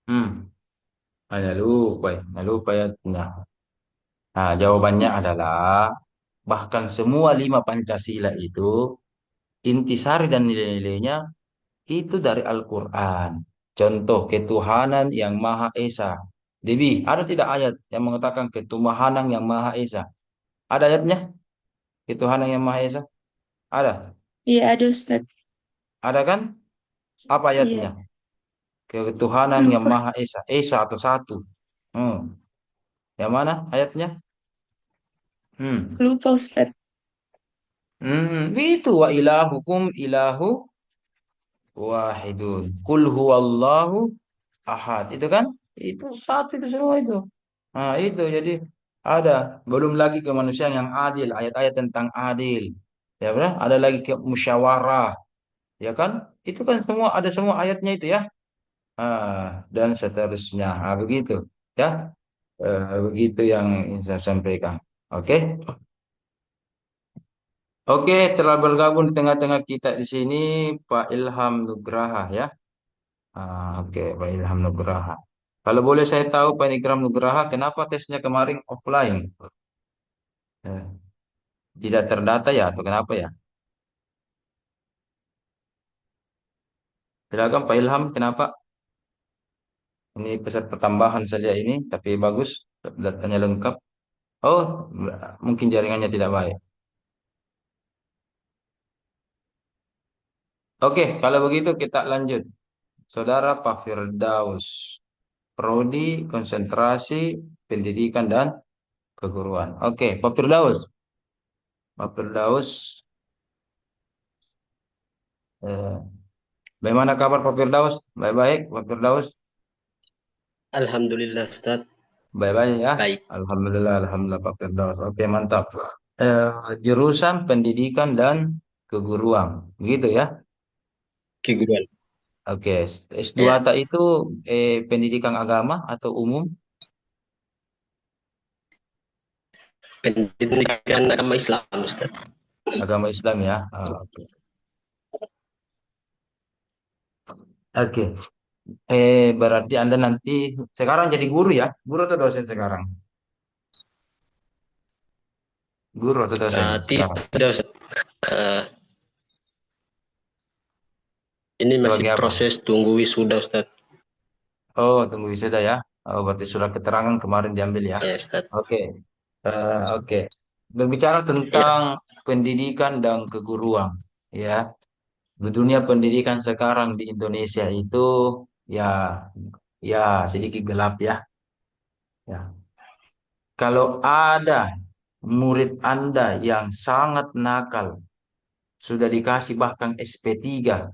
Hmm. Lupa, lupa ayatnya. Jawabannya adalah bahkan semua 5 Pancasila itu intisari dan nilai-nilainya itu dari Al-Quran. Contoh ketuhanan yang Maha Esa. Dewi, ada tidak ayat yang mengatakan ketuhanan yang Maha Esa? Ada ayatnya? Ketuhanan yang Maha Esa? Ada. iya ada Ustadz, Ada kan? Apa ayatnya? iya, Ketuhanan yang lupa, Maha Esa. Esa atau satu. Hmm. Yang mana ayatnya? Hmm. lupa Ustadz. Itu wa ilahukum ilahu wahidun. Kul huwallahu ahad. Itu kan? Itu satu itu semua itu. Itu jadi ada belum lagi kemanusiaan yang adil, ayat-ayat tentang adil. Ya, benar? Ada lagi ke musyawarah, ya kan? Itu kan semua ada semua ayatnya itu ya. Dan seterusnya. Begitu. Ya. Begitu yang ingin saya sampaikan. Oke. Oke, telah bergabung di tengah-tengah kita di sini Pak Ilham Nugraha ya. Oke, Pak Ilham Nugraha. Kalau boleh saya tahu Pak Ilham Nugraha, kenapa tesnya kemarin offline? Eh, Tidak terdata ya atau kenapa ya? Silakan Pak Ilham, kenapa? Ini peserta tambahan saja ini, tapi bagus, datanya lengkap. Oh, mungkin jaringannya tidak baik. Oke, kalau begitu kita lanjut. Saudara Pak Firdaus, Prodi Konsentrasi Pendidikan dan Keguruan. Oke, Pak Firdaus. Pak Firdaus, eh, bagaimana kabar Pak Firdaus? Baik-baik, Pak Firdaus. Alhamdulillah Ustaz. Baik-baik ya. Baik. Alhamdulillah, Alhamdulillah Pak Firdaus. Oke, mantap. Jurusan Pendidikan dan Keguruan. Gitu ya. Keguruan. Oke, S2 Ya, tak itu pendidikan agama atau umum? pendidikan agama Islam Ustaz. Agama Islam ya. Oke. Oke. Berarti Anda nanti sekarang jadi guru ya? Guru atau dosen sekarang? Guru atau dosen sekarang? Tidak Ustaz. Eh, Ini masih Sebagai apa? proses tunggu wisuda, Ustaz. Oh, tunggu wisuda ya. Oh, berarti surat keterangan kemarin diambil ya. Ya, Ustaz. Oke. Oke. Berbicara Ya, tentang pendidikan dan keguruan, ya. Di dunia pendidikan sekarang di Indonesia itu ya ya sedikit gelap ya. Ya. Kalau ada murid Anda yang sangat nakal, sudah dikasih bahkan SP3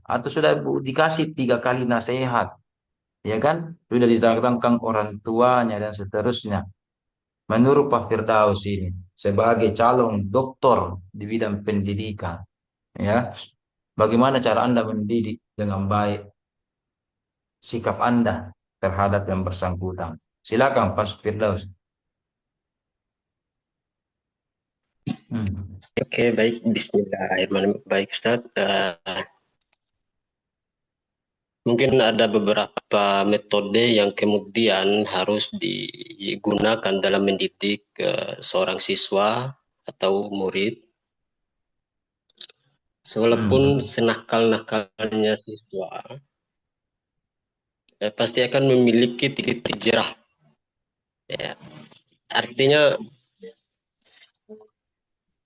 atau sudah dikasih 3 kali nasihat, ya kan? Sudah ditantangkan orang tuanya dan seterusnya. Menurut Pak Firdaus ini sebagai calon doktor di bidang pendidikan, ya, bagaimana cara Anda mendidik dengan baik sikap Anda terhadap yang bersangkutan? Silakan Pak Firdaus. Hmm. oke, baik. Bismillahirrahmanirrahim. Baik, Ustaz. Mungkin ada beberapa metode yang kemudian harus digunakan dalam mendidik seorang siswa atau murid. Walaupun senakal-nakalnya siswa, pasti akan memiliki titik jerah. Ya. Artinya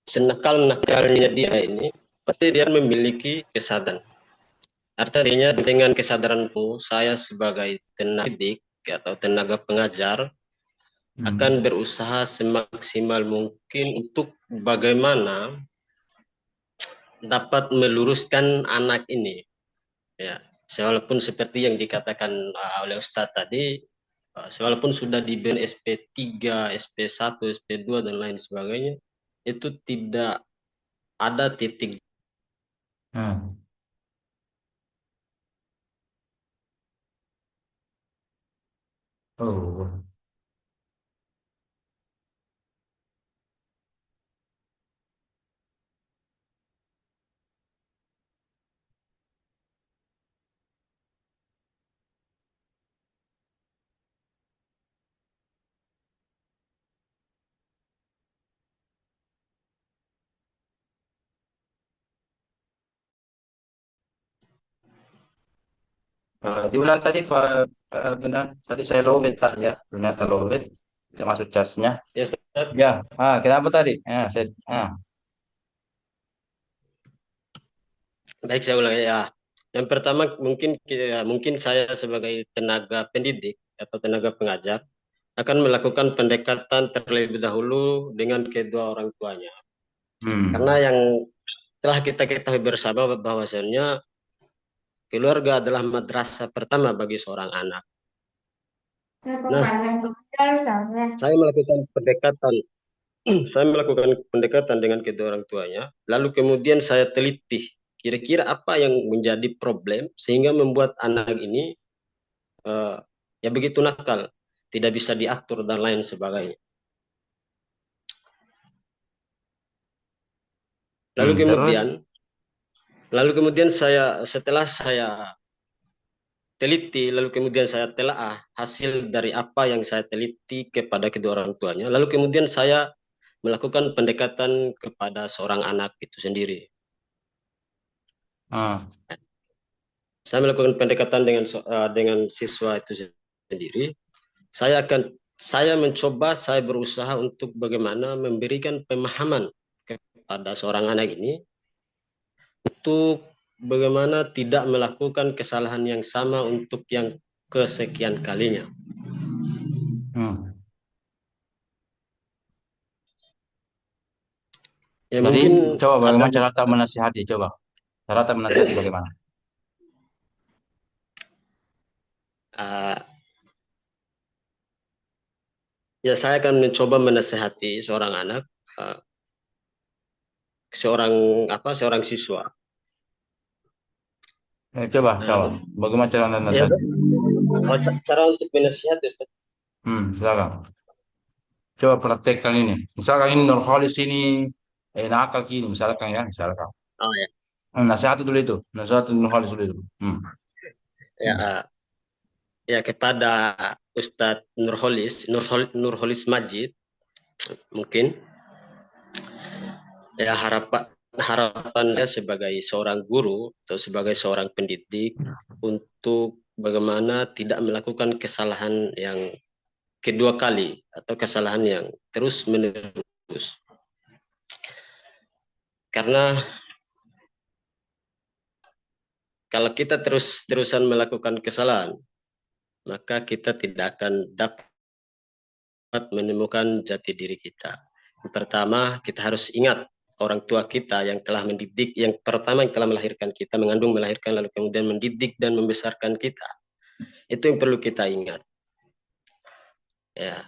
senakal-nakalnya dia ini pasti dia memiliki kesadaran. Artinya dengan kesadaranku, saya sebagai tenaga didik atau tenaga pengajar akan berusaha semaksimal mungkin untuk bagaimana dapat meluruskan anak ini. Ya, walaupun seperti yang dikatakan oleh Ustadz tadi, walaupun sudah diberi SP3, SP1, SP2 dan lain sebagainya, itu tidak ada titik. Oh. Diulang tadi Pak, benar tadi saya lowbat tadi ya, ternyata lowbat termasuk casnya. Ya, Ustaz. Ya, kenapa tadi? Baik, saya ulangi ya. Yang pertama mungkin saya sebagai tenaga pendidik atau tenaga pengajar akan melakukan pendekatan terlebih dahulu dengan kedua orang tuanya. Karena yang telah kita ketahui bersama bahwasannya keluarga adalah madrasah pertama bagi seorang anak. Nah, saya melakukan pendekatan dengan kedua orang tuanya, lalu kemudian saya teliti kira-kira apa yang menjadi problem sehingga membuat anak ini ya begitu nakal, tidak bisa diatur dan lain sebagainya. Lalu kemudian setelah saya teliti, lalu kemudian saya telaah hasil dari apa yang saya teliti kepada kedua orang tuanya, lalu kemudian saya melakukan pendekatan kepada seorang anak itu sendiri. Saya melakukan pendekatan dengan siswa itu sendiri. Saya berusaha untuk bagaimana memberikan pemahaman kepada seorang anak ini untuk bagaimana tidak melakukan kesalahan yang sama untuk yang kesekian kalinya. Ya, jadi mungkin coba bagaimana cara tak menasihati, coba cara tak menasihati bagaimana? Ya, saya akan mencoba menasihati seorang anak, seorang siswa. Coba bagaimana cara menasihati? Cara untuk menasihati, Ustaz. Silakan. Coba praktekkan ini. Misalkan ini Nurholis ini nakal kini, misalkan ya, misalkan. Oh ya. Nasihat dulu itu, nasihat Nurholis dulu itu. Ya, kepada Ustadz Nurholis Majid, mungkin ya harapan saya sebagai seorang guru atau sebagai seorang pendidik untuk bagaimana tidak melakukan kesalahan yang kedua kali atau kesalahan yang terus menerus. Karena kalau kita terus-terusan melakukan kesalahan, maka kita tidak akan dapat menemukan jati diri kita. Yang pertama, kita harus ingat orang tua kita yang telah mendidik, yang pertama yang telah melahirkan kita, mengandung, melahirkan, lalu kemudian mendidik dan membesarkan kita. Itu yang perlu kita ingat. Ya,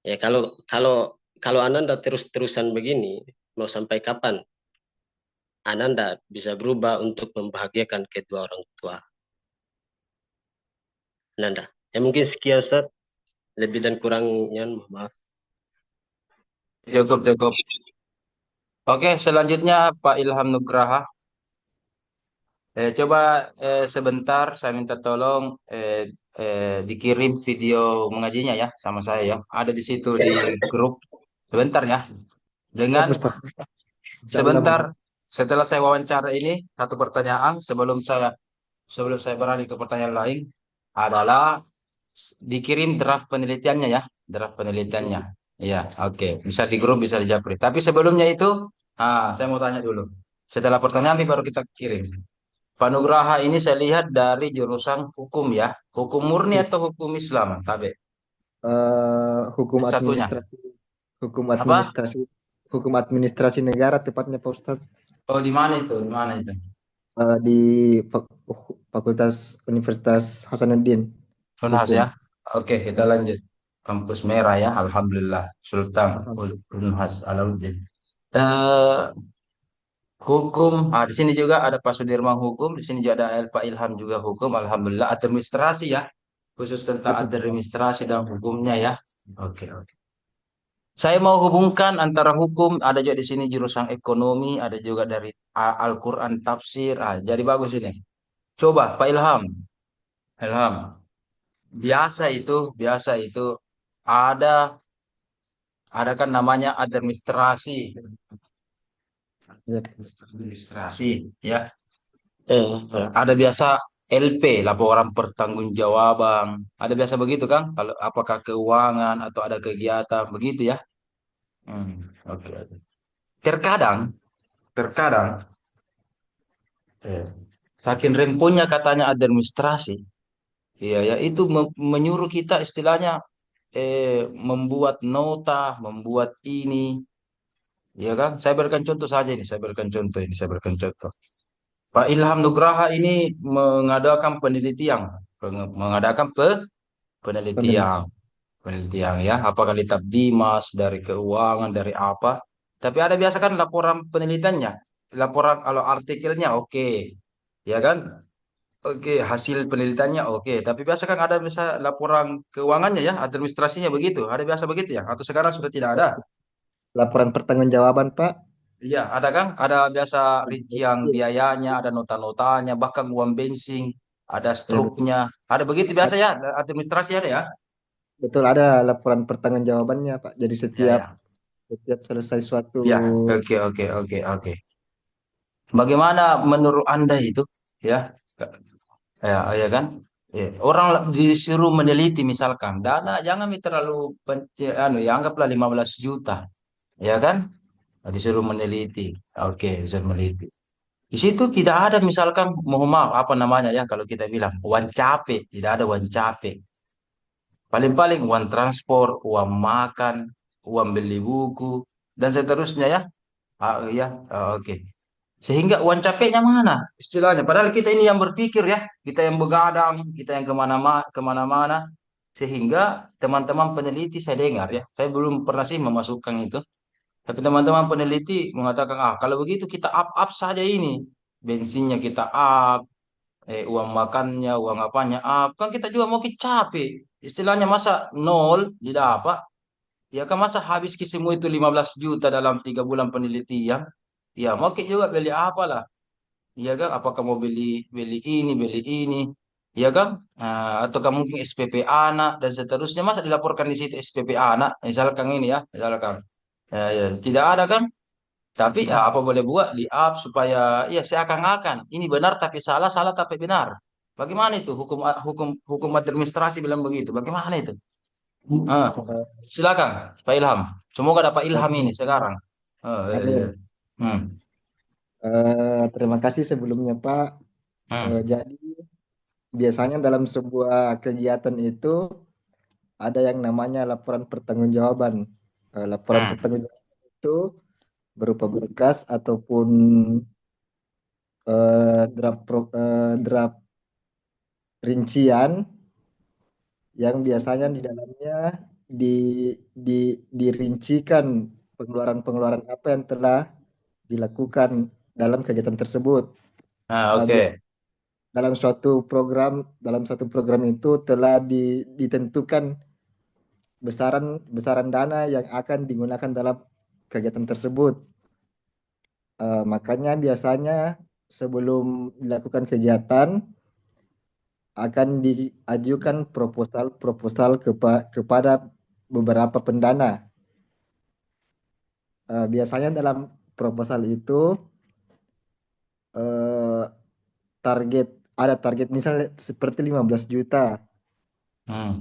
ya kalau Ananda terus-terusan begini, mau sampai kapan Ananda bisa berubah untuk membahagiakan kedua orang tua Ananda? Ya mungkin sekian Ustaz, lebih dan kurangnya mohon maaf. Cukup. Oke, selanjutnya Pak Ilham Nugraha. Coba sebentar saya minta tolong dikirim video mengajinya ya sama saya ya. Ada di situ di grup. Sebentar ya. Dengan sebentar setelah saya wawancara ini satu pertanyaan sebelum saya beralih ke pertanyaan lain adalah dikirim draft penelitiannya ya, draft penelitiannya. Iya, oke. Bisa di grup, bisa di Japri. Tapi sebelumnya itu, saya mau tanya dulu. Setelah pertanyaan ini baru kita kirim. Pak Nugraha ini saya lihat dari jurusan hukum ya. Hukum murni atau hukum Islam? Tabe. Hukum Satunya. Apa? hukum administrasi negara tepatnya Pak Ustadz. Oh, di mana itu? Di mana itu? Di Fakultas Universitas Hasanuddin. Unhas Hukum. ya. Oke, kita lanjut. Kampus Merah ya, Alhamdulillah. Sultan Unhas Alauddin. Hukum, di sini juga ada Pak Sudirman hukum, di sini juga ada Pak Ilham juga hukum, Alhamdulillah. Administrasi ya, khusus tentang administrasi dan hukumnya ya. Oke. Saya mau hubungkan antara hukum, ada juga di sini jurusan ekonomi, ada juga dari Al-Quran tafsir. Jadi bagus ini. Coba Pak Ilham, biasa itu ada kan namanya administrasi ya. Ada biasa LP, laporan pertanggungjawaban. Ada biasa begitu kan? Kalau apakah keuangan atau ada kegiatan begitu ya? Oke. Terkadang, saking rempunya katanya administrasi, iya ya itu menyuruh kita istilahnya membuat nota, membuat ini, ya kan? Saya berikan contoh saja ini, saya berikan contoh. Pak Ilham Nugraha ini mengadakan penelitian ya, apakah kitab Dimas dari keuangan dari apa. Tapi ada biasa kan laporan penelitiannya, laporan kalau artikelnya oke, ya kan? Oke, hasil penelitiannya oke. Tapi biasa kan ada bisa laporan keuangannya ya, administrasinya begitu. Ada biasa begitu ya? Atau sekarang sudah tidak ada? Laporan pertanggungjawaban Pak. Iya, ada kan? Ada biasa rincian biayanya, ada nota-notanya, bahkan uang bensin, ada struknya. Ada begitu biasa ya, administrasi ada ya? Betul, ada laporan pertanggungjawabannya Pak. Jadi setiap selesai suatu. Ya, oke. Bagaimana menurut Anda itu? Ya, ya kan? Ya. Orang disuruh meneliti misalkan dana jangan terlalu ya anggaplah 15 juta, ya kan? Disuruh meneliti. Oke, disuruh meneliti. Di situ tidak ada misalkan mohon maaf apa namanya ya kalau kita bilang uang capek, tidak ada uang capek. Paling-paling uang transport, uang makan, uang beli buku dan seterusnya ya. Oke. Sehingga uang capeknya mana istilahnya. Padahal kita ini yang berpikir ya, kita yang begadang, kita yang kemana-mana. Sehingga teman-teman peneliti saya dengar ya, saya belum pernah sih memasukkan itu. Tapi teman-teman peneliti mengatakan, kalau begitu kita up saja ini. Bensinnya kita up, uang makannya, uang apanya up. Kan kita juga mau capek. Istilahnya masa nol didapat. Ya kan masa habis ke semua itu 15 juta dalam 3 bulan penelitian. Ya mau juga beli apa lah. Ya kan, apakah mau beli ini. Ya kan, ataukah mungkin SPP anak dan seterusnya. Masa dilaporkan di situ SPP anak. Misalkan ini ya, misalkan. Ya, tidak ada kan? Tapi ya apa boleh buat di up supaya ya seakan-akan ini benar tapi salah, salah tapi benar. Bagaimana itu hukum hukum hukum administrasi bilang begitu? Bagaimana itu? Ah, Eh, silakan Pak Ilham. Semoga dapat ilham ini Amin. sekarang. Iya. Amin. Hmm. Terima kasih sebelumnya Pak. Hmm. Jadi biasanya dalam sebuah kegiatan itu ada yang namanya laporan pertanggungjawaban. Laporan Hmm. pertanggungjawaban itu berupa berkas ataupun draft rincian yang biasanya di dalamnya dirincikan pengeluaran-pengeluaran apa yang telah dilakukan dalam kegiatan tersebut. Biasanya Oke. dalam suatu program itu telah ditentukan besaran dana yang akan digunakan dalam kegiatan tersebut. Makanya biasanya sebelum dilakukan kegiatan akan diajukan proposal kepada beberapa pendana. Biasanya dalam proposal itu ada target misalnya seperti 15 juta. Hmm.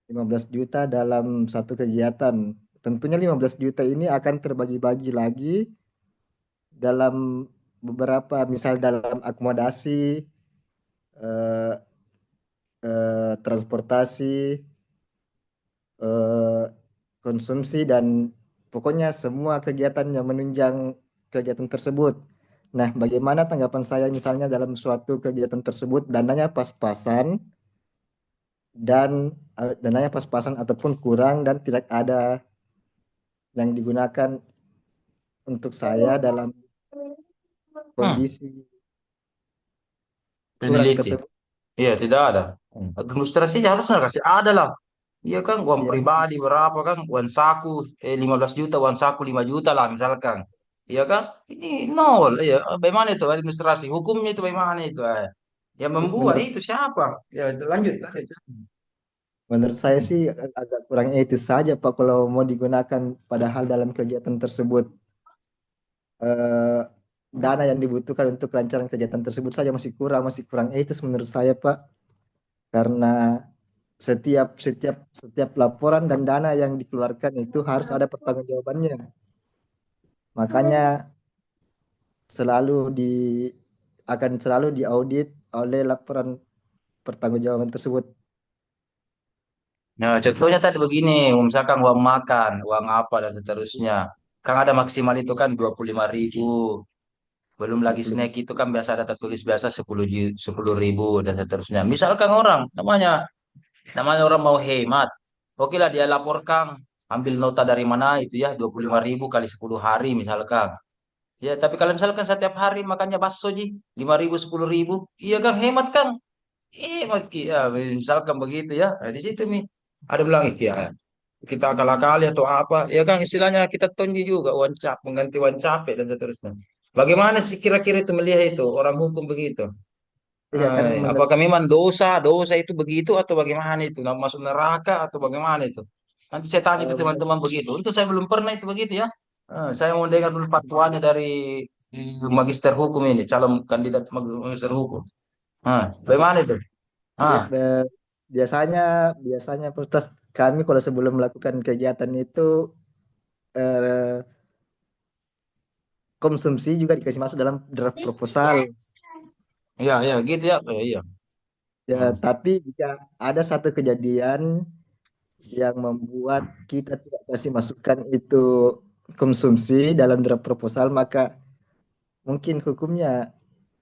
15 juta dalam satu kegiatan. Tentunya 15 juta ini akan terbagi-bagi lagi dalam beberapa, misal dalam akomodasi, eh, transportasi, konsumsi, dan pokoknya semua kegiatan yang menunjang kegiatan tersebut. Nah, bagaimana tanggapan saya misalnya dalam suatu kegiatan tersebut dananya pas-pasan dananya pas-pasan ataupun kurang dan tidak ada yang digunakan untuk saya dalam Hmm. kondisi kurang Peneliti. tersebut. Iya, tidak ada. Administrasi harusnya kasih ada lah. Iya kan, uang Ya, pribadi berapa kan, uang saku 15 juta, uang saku 5 juta lah misalkan. Iya kan, ini nol. Iya, bagaimana itu administrasi? Hukumnya itu bagaimana itu? Yang membuat menurut itu siapa? Ya, itu lanjut. Lanjut. menurut saya sih agak kurang etis saja Pak kalau mau digunakan, padahal dalam kegiatan tersebut eh, dana yang dibutuhkan untuk kelancaran kegiatan tersebut saja masih kurang etis menurut saya Pak, karena setiap laporan dan dana yang dikeluarkan itu harus ada pertanggungjawabannya. Makanya selalu di akan selalu diaudit oleh laporan pertanggungjawaban tersebut. Nah, contohnya tadi begini, misalkan uang makan, uang apa dan seterusnya. Kan ada maksimal itu kan 25.000. Belum lagi 20. snack itu kan biasa ada tertulis biasa 10.000 dan seterusnya. Misalkan orang namanya orang mau hemat. Oke lah dia laporkan ambil nota dari mana itu ya 25.000 kali 10 hari misalkan. Ya tapi kalau misalkan setiap hari makannya bakso ji 5.000 10.000, iya kan hemat kan? Hemat ki ya misalkan begitu ya. Nah, di situ nih ada bilang ya kita akal-akali atau apa ya kan istilahnya kita tonji juga wancap mengganti wancapek dan seterusnya. Bagaimana sih kira-kira itu melihat itu orang hukum begitu? Iya kan menurut Apakah memang dosa itu begitu atau bagaimana itu? Nah, masuk neraka atau bagaimana itu? Nanti saya tanya ke menurut teman-teman begitu. Untuk saya belum pernah itu begitu ya. Saya mau dengar dulu fatwanya dari magister hukum ini, calon kandidat magister hukum. Bagaimana itu? Bi- Ah, eh, biasanya biasanya proses kami kalau sebelum melakukan kegiatan itu eh, konsumsi juga dikasih masuk dalam draft proposal. iya, iya, gitu ya. Iya. Ya, Hmm. tapi jika ada satu kejadian yang membuat kita tidak kasih masukan itu konsumsi dalam draft proposal, maka mungkin hukumnya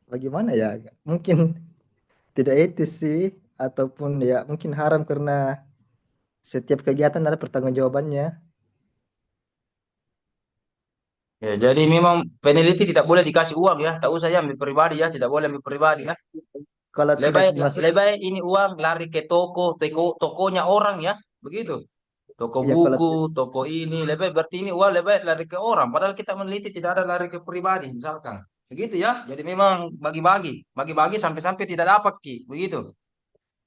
bagaimana ya? Mungkin tidak etis sih, ataupun ya mungkin haram karena setiap kegiatan ada pertanggungjawabannya. Ya, jadi memang peneliti tidak boleh dikasih uang ya. Tak usah ya ambil pribadi ya, tidak boleh ambil pribadi ya. Kalau tidak Lebih dimasuk, lebih ini uang lari ke tokonya orang ya, begitu. Toko ya kalau buku, toko ini, lebih berarti ini uang lebih lari ke orang. Padahal kita meneliti tidak ada lari ke pribadi, misalkan. Begitu ya. Jadi memang bagi-bagi sampai-sampai tidak dapat ki, begitu.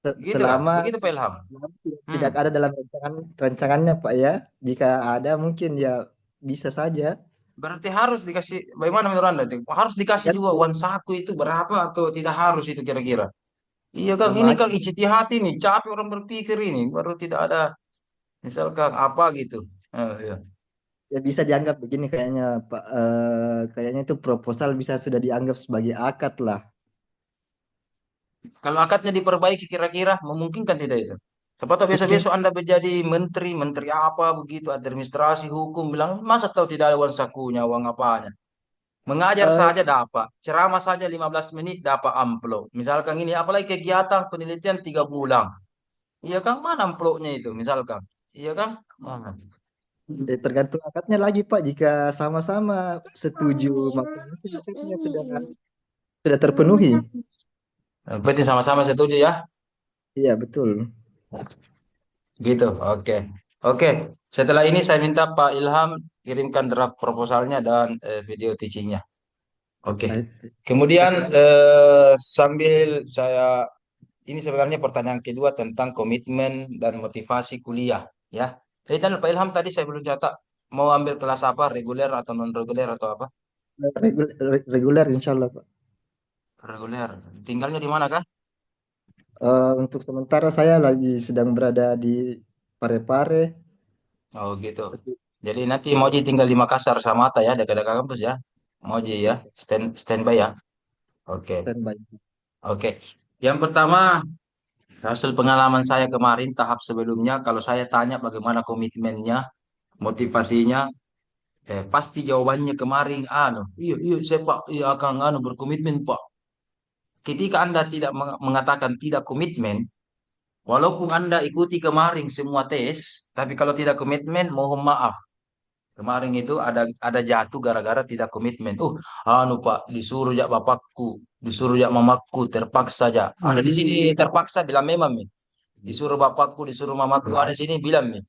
Begitu kah? selama Begitu Pak Ilham. Hmm. tidak ada dalam rancangannya Pak ya. Jika ada mungkin ya bisa saja. Berarti harus dikasih, bagaimana menurut Anda? Harus dikasih juga Gantung uang saku itu berapa atau tidak harus itu kira-kira? Iya Kang, sama ini aja. Kang ijtihad ini, capek orang berpikir ini, baru tidak ada misalkan apa gitu. Iya. Ya bisa dianggap begini kayaknya Pak. Kayaknya itu proposal bisa sudah dianggap sebagai akad lah. Kalau akadnya diperbaiki kira-kira memungkinkan tidak itu? Siapa tahu Mungkin besok-besok Anda menjadi menteri, menteri apa begitu, administrasi, hukum, bilang, masa tahu tidak ada uang sakunya, uang apanya? Mengajar eh, saja dapat, ceramah saja 15 menit dapat amplop. Misalkan ini, apalagi kegiatan penelitian 3 bulan. Iya kan, mana amplopnya itu, misalkan. Iya kan? Mana? tergantung akadnya lagi Pak. Jika sama-sama setuju maka mungkin akadnya sudah terpenuhi. Berarti sama-sama setuju ya? Iya betul. Gitu, oke. Oke, setelah ini saya minta Pak Ilham kirimkan draft proposalnya dan video teachingnya. Oke. Nah, Kemudian oke. sambil saya ini sebenarnya pertanyaan kedua tentang komitmen dan motivasi kuliah, ya. Jadi dan Pak Ilham tadi saya belum catat mau ambil kelas apa, reguler atau non reguler atau apa? Reguler insya Allah Pak. Reguler. Tinggalnya di mana kah? Untuk sementara saya lagi sedang berada di Parepare. Oh gitu. Tapi Jadi nanti Moji tinggal di Makassar Samata ya, dekat-dekat kampus ya. Moji ya, standby ya. Oke. standby. Oke. Yang pertama, hasil pengalaman saya kemarin tahap sebelumnya, kalau saya tanya bagaimana komitmennya, motivasinya, pasti jawabannya kemarin, iya, iya, saya Pak, iya akan berkomitmen Pak. Ketika Anda tidak mengatakan tidak komitmen, walaupun Anda ikuti kemarin semua tes, tapi kalau tidak komitmen, mohon maaf. Kemarin itu ada jatuh gara-gara tidak komitmen. Pak, disuruh jak bapakku, disuruh jak mamaku, terpaksa aja. Ada di sini terpaksa bilang memang nih. Disuruh bapakku, disuruh mamaku, ada di sini bilang nih.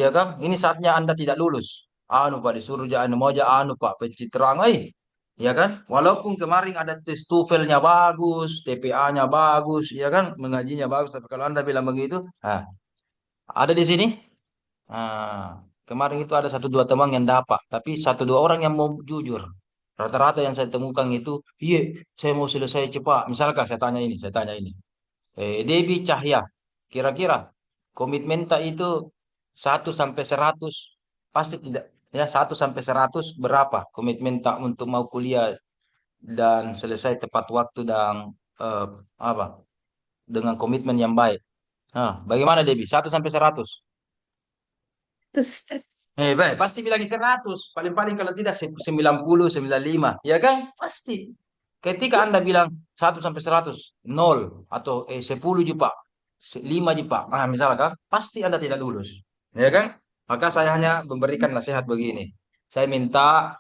Iya kan? Ini saatnya Anda tidak lulus. Pak, disuruh jak mau jak Pak, pencitraan, ya kan? Walaupun kemarin ada tes TOEFL-nya bagus, TPA-nya bagus, ya kan? Mengajinya bagus, tapi kalau Anda bilang begitu, ada di sini. Kemarin itu ada satu dua teman yang dapat, tapi satu dua orang yang mau jujur. Rata-rata yang saya temukan itu, iya, saya mau selesai cepat. Misalkan saya tanya ini. Debi Cahya, kira-kira komitmen tak itu 1 sampai 100 pasti tidak. Ya, 1 sampai 100 berapa komitmen tak untuk mau kuliah dan selesai tepat waktu dan eh, apa dengan komitmen yang baik. Bagaimana Debi? 1 sampai 100. Terus Baik, pasti bilang 100. Paling-paling kalau tidak 90, 95. Ya kan? Pasti. Ketika Anda bilang 1 sampai 100, 0 atau 10 juta, 5 juta. Misalkan, pasti Anda tidak lulus. Ya kan? Maka saya hanya memberikan nasihat begini. Saya minta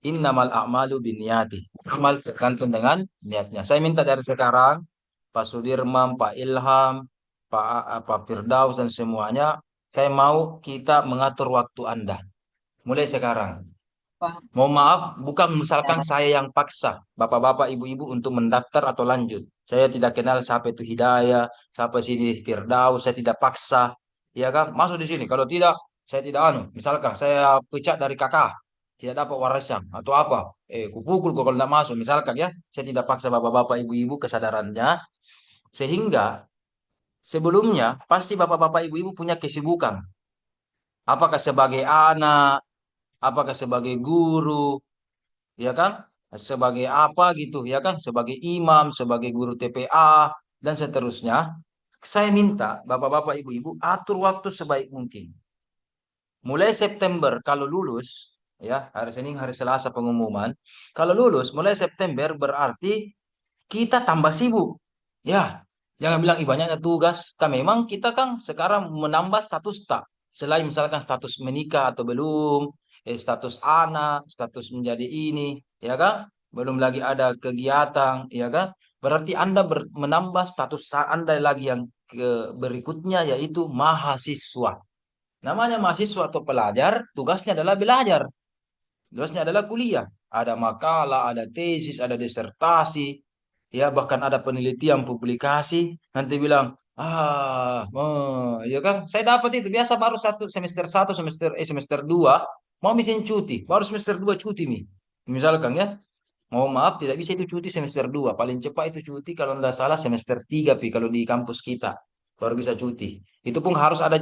innamal a'malu binniyati. Amal tergantung dengan niatnya. Saya minta dari sekarang Pak Sudirman, Pak Ilham, Pak Firdaus dan semuanya, saya mau kita mengatur waktu Anda. Mulai sekarang. Mohon maaf, bukan misalkan saya yang paksa bapak-bapak, ibu-ibu untuk mendaftar atau lanjut. Saya tidak kenal siapa itu Hidayah, siapa sini Firdaus, saya tidak paksa. Ya kan? Masuk di sini. Kalau tidak, saya tidak Misalkan saya pecat dari kakak, tidak dapat warisan atau apa. Kupukul kok kalau tidak masuk. Misalkan ya, saya tidak paksa bapak-bapak, ibu-ibu kesadarannya. Sehingga sebelumnya pasti bapak-bapak, ibu-ibu punya kesibukan. Apakah sebagai anak, apakah sebagai guru, ya kan? Sebagai apa gitu, ya kan? Sebagai imam, sebagai guru TPA, dan seterusnya. Saya minta bapak-bapak, ibu-ibu atur waktu sebaik mungkin. Mulai September kalau lulus, ya hari Senin, hari Selasa pengumuman. Kalau lulus mulai September berarti kita tambah sibuk. Ya, jangan bilang banyaknya tugas. Kan memang kita kan sekarang menambah status tak. Selain misalkan status menikah atau belum, status anak, status menjadi ini, ya kan? Belum lagi ada kegiatan, ya kan? Berarti Anda menambah status Anda lagi yang berikutnya yaitu mahasiswa. Namanya mahasiswa atau pelajar, tugasnya adalah belajar. Tugasnya adalah kuliah. Ada makalah, ada tesis, ada disertasi, ya bahkan ada penelitian publikasi. Nanti bilang, Ya kan? Saya dapat itu biasa baru satu semester 2 mau misalnya cuti, baru semester 2 cuti nih. Misalkan ya, mau maaf tidak bisa itu cuti semester 2, paling cepat itu cuti kalau tidak salah semester 3 pi kalau di kampus kita baru bisa cuti. Itu pun harus ada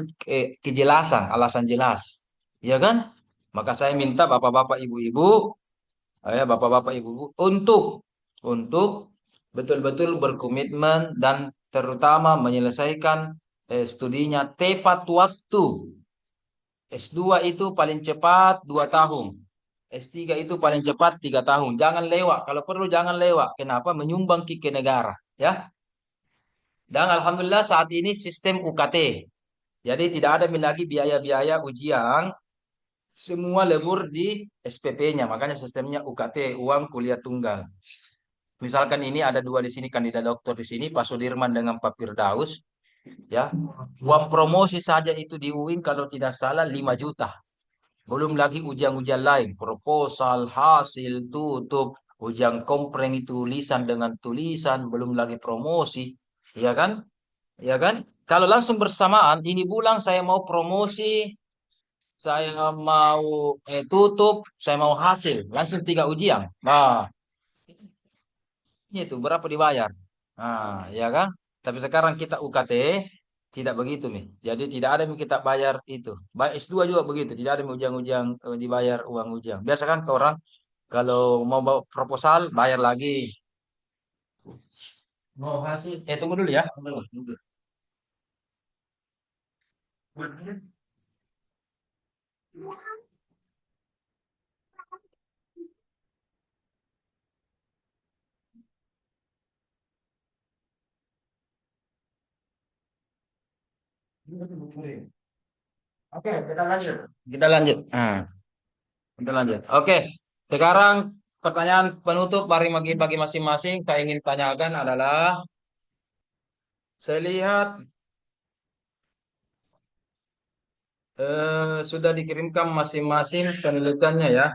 kejelasan, alasan jelas. Ya kan? Maka saya minta bapak-bapak, ibu-ibu, bapak-bapak, ibu-ibu untuk betul-betul berkomitmen dan terutama menyelesaikan studinya tepat waktu. S2 itu paling cepat 2 tahun. S3 itu paling cepat 3 tahun. Jangan lewat. Kalau perlu jangan lewat. Kenapa? Menyumbang ke negara. Ya. Dan alhamdulillah saat ini sistem UKT. Jadi tidak ada lagi biaya-biaya ujian. Semua lebur di SPP-nya. Makanya sistemnya UKT, uang kuliah tunggal. Misalkan ini ada 2 di sini kandidat dokter di sini, Pak Sudirman dengan Pak Firdaus. Ya, uang promosi saja itu di UIN kalau tidak salah 5 juta. Belum lagi ujian-ujian lain, proposal, hasil, tutup, ujian kompreng itu tulisan dengan tulisan, belum lagi promosi, ya kan? Ya kan? Kalau langsung bersamaan, ini bulan saya mau promosi, saya mau tutup, saya mau hasil, langsung 3 ujian. Nah, itu berapa dibayar? Nah, ya kan? Tapi sekarang kita UKT tidak begitu nih. Jadi tidak ada yang kita bayar itu. Baik S2 juga begitu, tidak ada yang ujang-ujang dibayar uang ujang. Biasa kan ke orang kalau mau bawa proposal bayar lagi. Mau hasil, tunggu dulu ya. Tunggu, tunggu. Oke, kita lanjut. Kita lanjut. Kita lanjut. Oke, sekarang pertanyaan penutup bagi masing-masing saya ingin tanyakan adalah, saya lihat sudah dikirimkan masing-masing penelitiannya ya.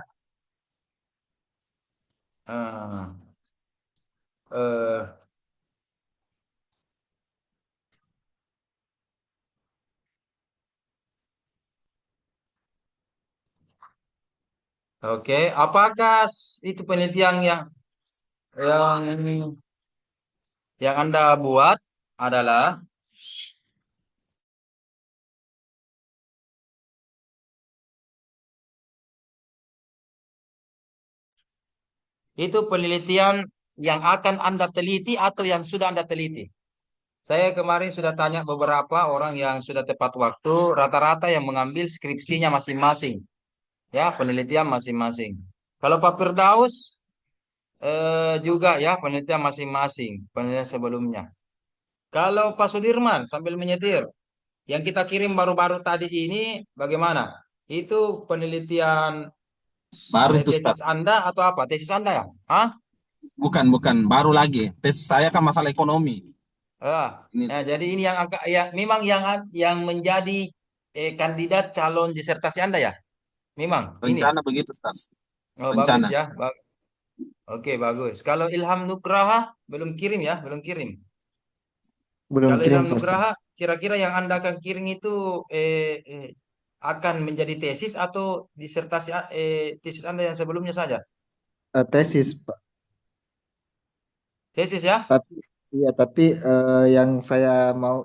Ah, eh, oke, apakah itu penelitian yang yang Anda buat adalah itu penelitian yang akan Anda teliti atau yang sudah Anda teliti? Saya kemarin sudah tanya beberapa orang yang sudah tepat waktu, rata-rata yang mengambil skripsinya masing-masing, ya, penelitian masing-masing. Kalau Pak Firdaus juga ya penelitian masing-masing, penelitian sebelumnya. Kalau Pak Sudirman sambil menyetir, yang kita kirim baru-baru tadi ini bagaimana? Itu penelitian Baru itu tesis Ustaz. Anda atau apa? Tesis Anda ya? Hah? Bukan, baru lagi. Tes saya kan masalah ekonomi. Ini Nah, jadi ini yang agak ya memang yang menjadi kandidat calon disertasi Anda ya? Memang ini. rencana begitu Ustaz. Oh, bagus Rencana. ya. Oke, bagus. Kalau Ilham Nugraha belum kirim ya, belum kirim. Belum Kalau kirim Ilham Pak Ustaz. Nugraha, kira-kira yang Anda akan kirim itu akan menjadi tesis atau disertasi tesis Anda yang sebelumnya saja? Tesis Pak. Tesis ya? Tapi iya, tapi yang saya mau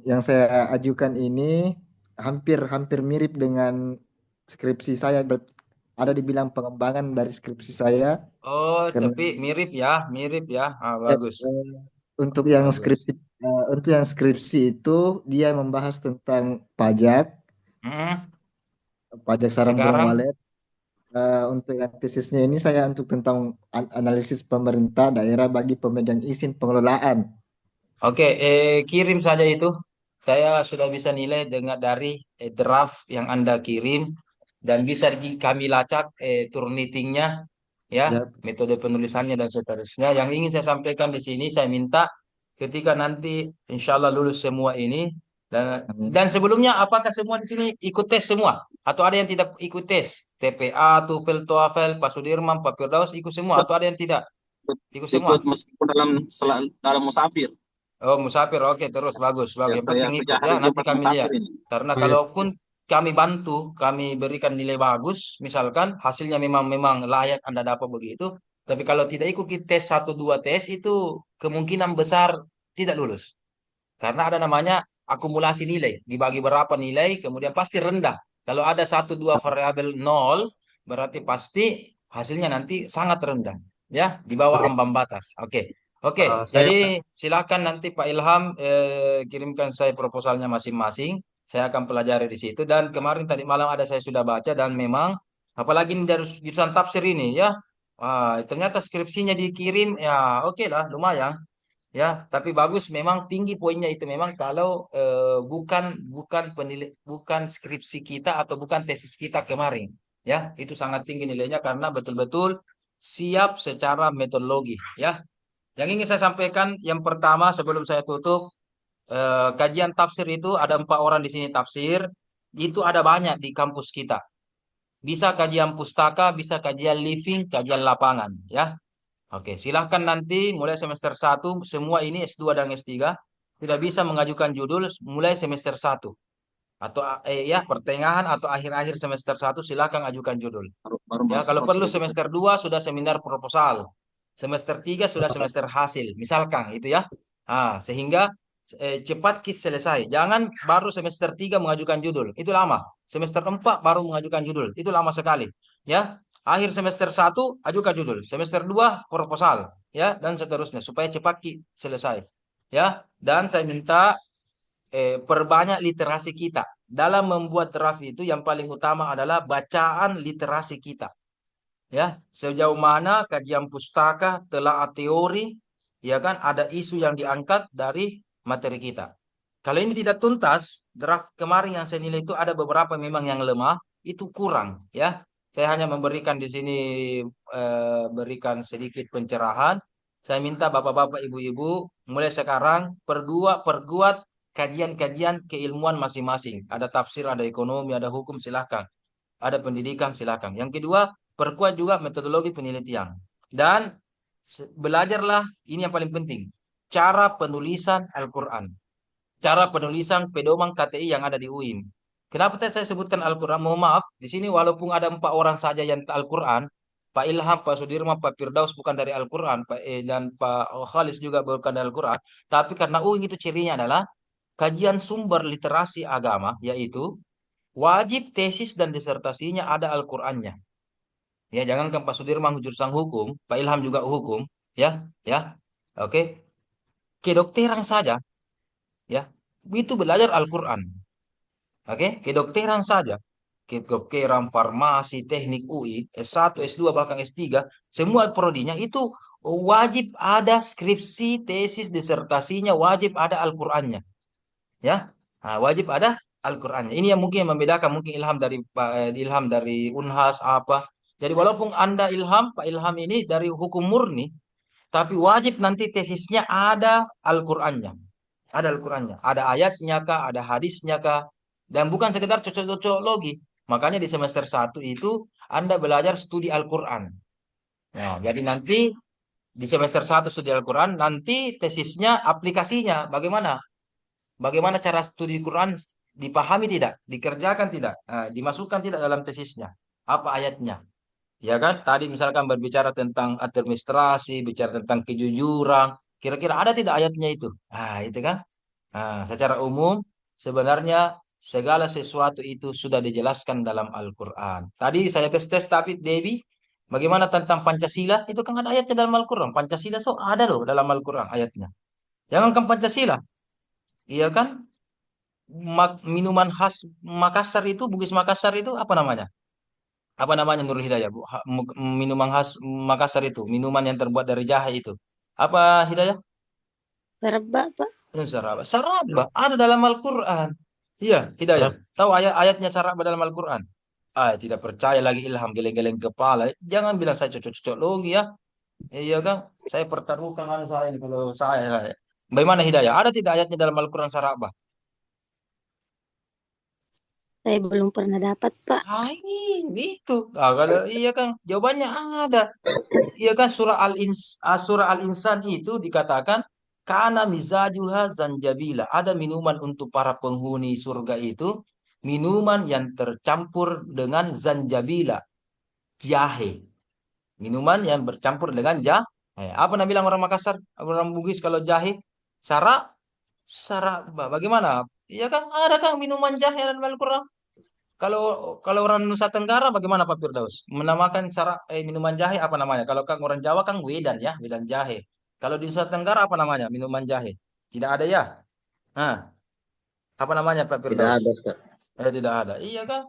yang saya ajukan ini hampir mirip dengan skripsi saya. Ada dibilang pengembangan dari skripsi saya Oh, karena tapi mirip ya. Bagus. eh, untuk yang Bagus. skripsi itu dia membahas tentang pajak Hmm, sarang burung sekarang walet. Untuk yang tesisnya ini saya untuk tentang analisis pemerintah daerah bagi pemegang izin pengelolaan. oke, kirim saja itu. Saya sudah bisa nilai dari draft yang Anda kirim dan bisa kami lacak Turnitingnya, ya, Ya, metode penulisannya dan seterusnya. Yang ingin saya sampaikan di sini, saya minta ketika nanti insya Allah lulus semua ini amin. dan sebelumnya apakah semua di sini ikut tes semua atau ada yang tidak ikut tes? TPA, TOEFL, TOEFL, Pak Sudirman, Pak Firdaus ikut semua atau ada yang tidak ikut semua? Ikut meskipun dalam musafir. Oh, musafir. Oke, terus bagus, Ya, bagus. Yang saya penting kerja ikut hari ya. Nanti Jumat kami musafir lihat. ini. Karena Oh, iya. kalaupun kami bantu, kami berikan nilai bagus, misalkan hasilnya memang memang layak Anda dapat begitu. Tapi kalau tidak ikuti tes satu dua tes itu kemungkinan besar tidak lulus. Karena ada namanya akumulasi nilai. Dibagi berapa nilai, kemudian pasti rendah. Kalau ada satu dua variabel nol, berarti pasti hasilnya nanti sangat rendah. Ya, di bawah ambang batas. Oke. Oke, Saya jadi silakan nanti Pak Ilham kirimkan saya proposalnya masing-masing. Saya akan pelajari di situ. Dan kemarin tadi malam ada saya sudah baca dan memang apalagi ini dari jurusan tafsir ini ya. Ternyata skripsinya dikirim ya oke lah lumayan. Ya, tapi bagus memang tinggi poinnya itu memang kalau bukan bukan skripsi kita atau bukan tesis kita kemarin. Ya, itu sangat tinggi nilainya karena betul-betul siap secara metodologi. Ya, yang ingin saya sampaikan yang pertama sebelum saya tutup kajian tafsir itu ada 4 orang di sini tafsir itu ada banyak di kampus kita. Bisa kajian pustaka, bisa kajian living, kajian lapangan. Ya, oke, silahkan nanti mulai semester 1, semua ini S2 dan S3 tidak bisa mengajukan judul mulai semester 1. Atau ya pertengahan atau akhir-akhir semester 1 silahkan ajukan judul. Baru Ya, masuk kalau harus perlu begitu. semester 2 sudah seminar proposal. Semester 3 sudah semester hasil. Misalkan itu ya. Sehingga cepat selesai. Jangan baru semester 3 mengajukan judul. Itu lama. Semester 4 baru mengajukan judul. Itu lama sekali. Ya. Akhir semester 1 ajukan judul. Semester 2 proposal. Ya, dan seterusnya supaya cepat selesai. Ya, dan saya minta perbanyak literasi kita. Dalam membuat draft itu yang paling utama adalah bacaan literasi kita. Ya, sejauh mana kajian pustaka, telaah teori, ya kan, ada isu yang diangkat dari materi kita. Kalau ini tidak tuntas, draft kemarin yang saya nilai itu ada beberapa memang yang lemah, itu kurang, ya. Saya hanya memberikan di sini berikan sedikit pencerahan. Saya minta bapak-bapak, ibu-ibu, mulai sekarang perkuat kajian-kajian keilmuan masing-masing. Ada tafsir, ada ekonomi, ada hukum, silahkan. Ada pendidikan, silakan. Yang kedua, perkuat juga metodologi penelitian. Dan belajarlah, ini yang paling penting, cara penulisan Al-Quran. Cara penulisan pedoman KTI yang ada di UIN. Kenapa tadi saya sebutkan Al-Quran? Mohon maaf, di sini walaupun ada 4 orang saja yang Al-Quran, Pak Ilham, Pak Sudirman, Pak Firdaus bukan dari Al-Quran, dan Pak Khalis juga bukan dari Al-Quran. Tapi karena UIN itu cirinya adalah kajian sumber literasi agama, yaitu wajib tesis dan disertasinya ada Al-Qur'annya. Ya, jangankan Pak Sudirman jurusan hukum, Pak Ilham juga hukum, ya, ya. Oke. Kedokteran saja, ya. Itu belajar Al-Qur'an. Oke, kedokteran saja. Kedokteran, farmasi, teknik UI, S1, S2 bahkan S3, semua prodinya itu wajib ada skripsi, tesis, disertasinya, wajib ada Al-Qur'annya. Ya, wajib ada Al-Qur'annya. Ini yang mungkin yang membedakan mungkin Ilham dari Unhas apa. Jadi walaupun Anda Ilham, Pak Ilham ini dari hukum murni, tapi wajib nanti tesisnya ada Al-Qur'annya. Ada Al-Qur'annya, ada ayatnya kah, ada hadisnya kah, dan bukan sekedar cocok-cocok logi. Makanya di semester 1 itu Anda belajar studi Al-Qur'an. Nah, jadi nanti di semester 1 studi Al-Qur'an, nanti tesisnya aplikasinya bagaimana? Bagaimana cara studi Quran dipahami tidak, dikerjakan tidak, dimasukkan tidak dalam tesisnya. Apa ayatnya? Ya kan? Tadi misalkan berbicara tentang administrasi, bicara tentang kejujuran. Kira-kira ada tidak ayatnya itu? Itu kan? Secara umum sebenarnya segala sesuatu itu sudah dijelaskan dalam Al-Quran. Tadi saya tes-tes tapi Devi, bagaimana tentang Pancasila? Itu kan ada ayatnya dalam Al-Quran. Pancasila ada loh dalam Al-Quran ayatnya. Jangankan Pancasila, iya kan? Minuman khas Makassar itu, Bugis Makassar itu apa namanya? Apa namanya Nurul Hidayah? Minuman khas Makassar itu, minuman yang terbuat dari jahe itu. Apa Hidayah? Serba, Pak. Saraba. Saraba ada dalam Al-Quran. Iya, Hidayah. Tahu ayat-ayatnya saraba dalam Al-Quran? Tidak percaya lagi Ilham geleng-geleng kepala. Jangan bilang saya cocok-cocok logi ya. Iya kan? Saya pertaruhkan saya ini kalau saya. Bagaimana Hidayah? Ada tidak ayatnya dalam Al-Quran saraba? Saya belum pernah dapat, Pak. Itu. Kalau iya kan jawabannya ada. Iya kan surah Al-Insan itu dikatakan Kana mizajuha zanjabila. Ada minuman untuk para penghuni surga itu, minuman yang tercampur dengan zanjabila, jahe. Minuman yang bercampur dengan jahe. Apa nak bilang orang Makassar, orang Bugis kalau jahe? Sarak, sarak. Bagaimana? Iya kan? Ada kan minuman jahe dalam Al-Quran? Kalau kalau orang Nusa Tenggara bagaimana Pak Firdaus? Menamakan minuman jahe apa namanya? Kalau kan orang Jawa kan wedan ya, wedan jahe. Kalau di Nusa Tenggara apa namanya? Minuman jahe. Tidak ada ya? Nah, apa namanya Pak Tidak Firdaus? ada, Ustaz. Tidak ada. Iya kan?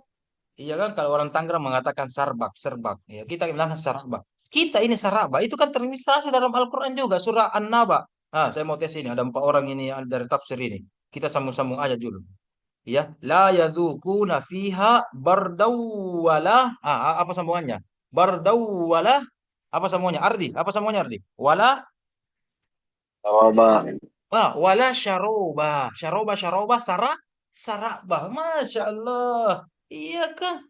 Iya kan? Kalau orang Tangerang mengatakan sarbak, serbak. Ya, kita bilang sarabak. Kita ini sarabak. Itu kan termistrasi dalam Al-Quran juga. Surah An-Naba. Saya mau tes ini. Ada 4 orang ini dari tafsir ini. Kita sambung-sambung aja dulu. Ya, la yadzukuna fiha bardau wala apa sambungannya? Bardau wala apa sambungannya? Ardi, apa sambungannya Ardi? Wala Tawaba. wala syaroba. Syaroba sarabah. Masya Allah. Iya kan?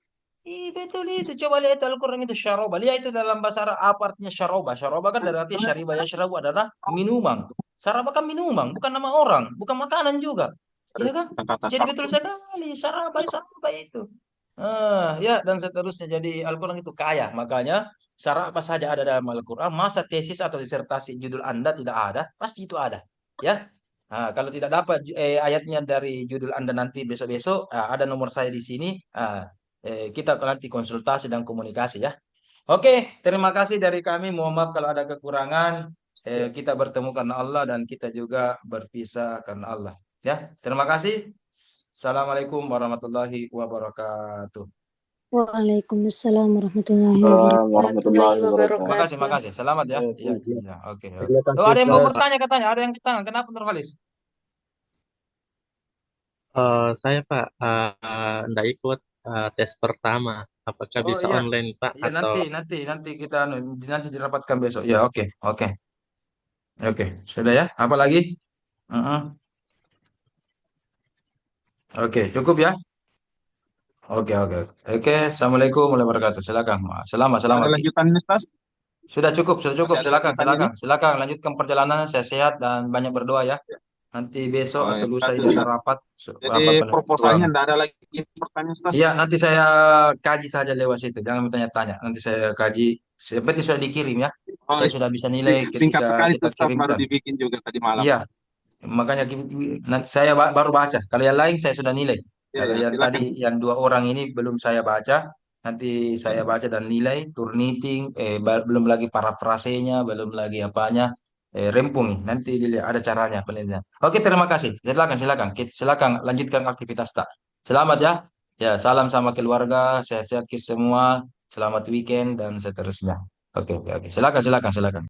Betul itu. Coba lihat Al-Quran itu syaroba. Lihat itu dalam bahasa Arab apa artinya syaroba. Syaroba kan dari arti syariba yashrabu adalah minuman. Saraba kan minuman, bukan nama orang, bukan makanan juga. Iya kan? Kata-kata Jadi sarf. betul sekali saraba itu. Ya dan seterusnya. Jadi Al-Quran itu kaya. Makanya saraba saja ada dalam Al-Quran. Masa tesis atau disertasi judul Anda tidak ada, pasti itu ada. Ya. Kalau tidak dapat ayatnya dari judul Anda nanti besok-besok, ada nomor saya di sini. Kita nanti konsultasi dan komunikasi ya. Oke, terima kasih dari kami. Mohon maaf kalau ada kekurangan. Kita bertemu karena Allah dan kita juga berpisah karena Allah. Ya, terima kasih. Assalamualaikum warahmatullahi wabarakatuh. Waalaikumsalam warahmatullahi Assalamualaikum wabarakatuh. warahmatullahi wabarakatuh. Makasih, makasih. Selamat ya. Oke, Ya, oke. terima kasih, Ada yang mau Ustaz. bertanya katanya? Ada yang tangan? Kenapa Nurhalis? Saya Pak nggak ikut tes pertama. Apakah Oh bisa iya, online Pak iya atau nanti kita nanti dirapatkan besok. Ya, oke, oke, oke. Sudah ya. Apa lagi? Uh-uh. Oke, cukup ya. Oke, oke, oke. Assalamualaikum warahmatullahi wabarakatuh. Silakan. Selamat, Ada selamat. lanjutannya, Ustaz? Sudah cukup, sudah cukup. Masih ada Silakan, lanjutannya silakan, nih? silakan. Lanjutkan perjalanan. Saya sehat dan banyak berdoa ya. Nanti besok Oh, atau ya, lusa kasih, ini ada Ustaz. rapat, Jadi ruang. proposalnya enggak ada lagi pertanyaan, Ustaz? Iya, nanti saya kaji saja lewat situ. Jangan bertanya-tanya. Nanti saya kaji. Seperti sudah dikirim ya. Oh, Saya sudah bisa nilai singkat ketika sekali kita tuh, Ustaz, baru kirimkan. dibikin juga tadi malam. Iya, makanya nanti saya baru baca. Kalau yang lain saya sudah nilai. Ya, Kalau ya, yang silakan. tadi yang 2 orang ini belum saya baca. Nanti saya baca dan nilai turniting. Belum lagi parafrasenya, belum lagi apanya. Rempung. Nanti dilihat ada caranya penelitian. Oke, terima kasih. Silakan, silakan. Silakan lanjutkan aktivitas tak. Selamat ya. Ya, salam sama keluarga. Sehat-sehat semua. Selamat weekend dan seterusnya. Oke, oke, oke. Silakan, silakan, silakan.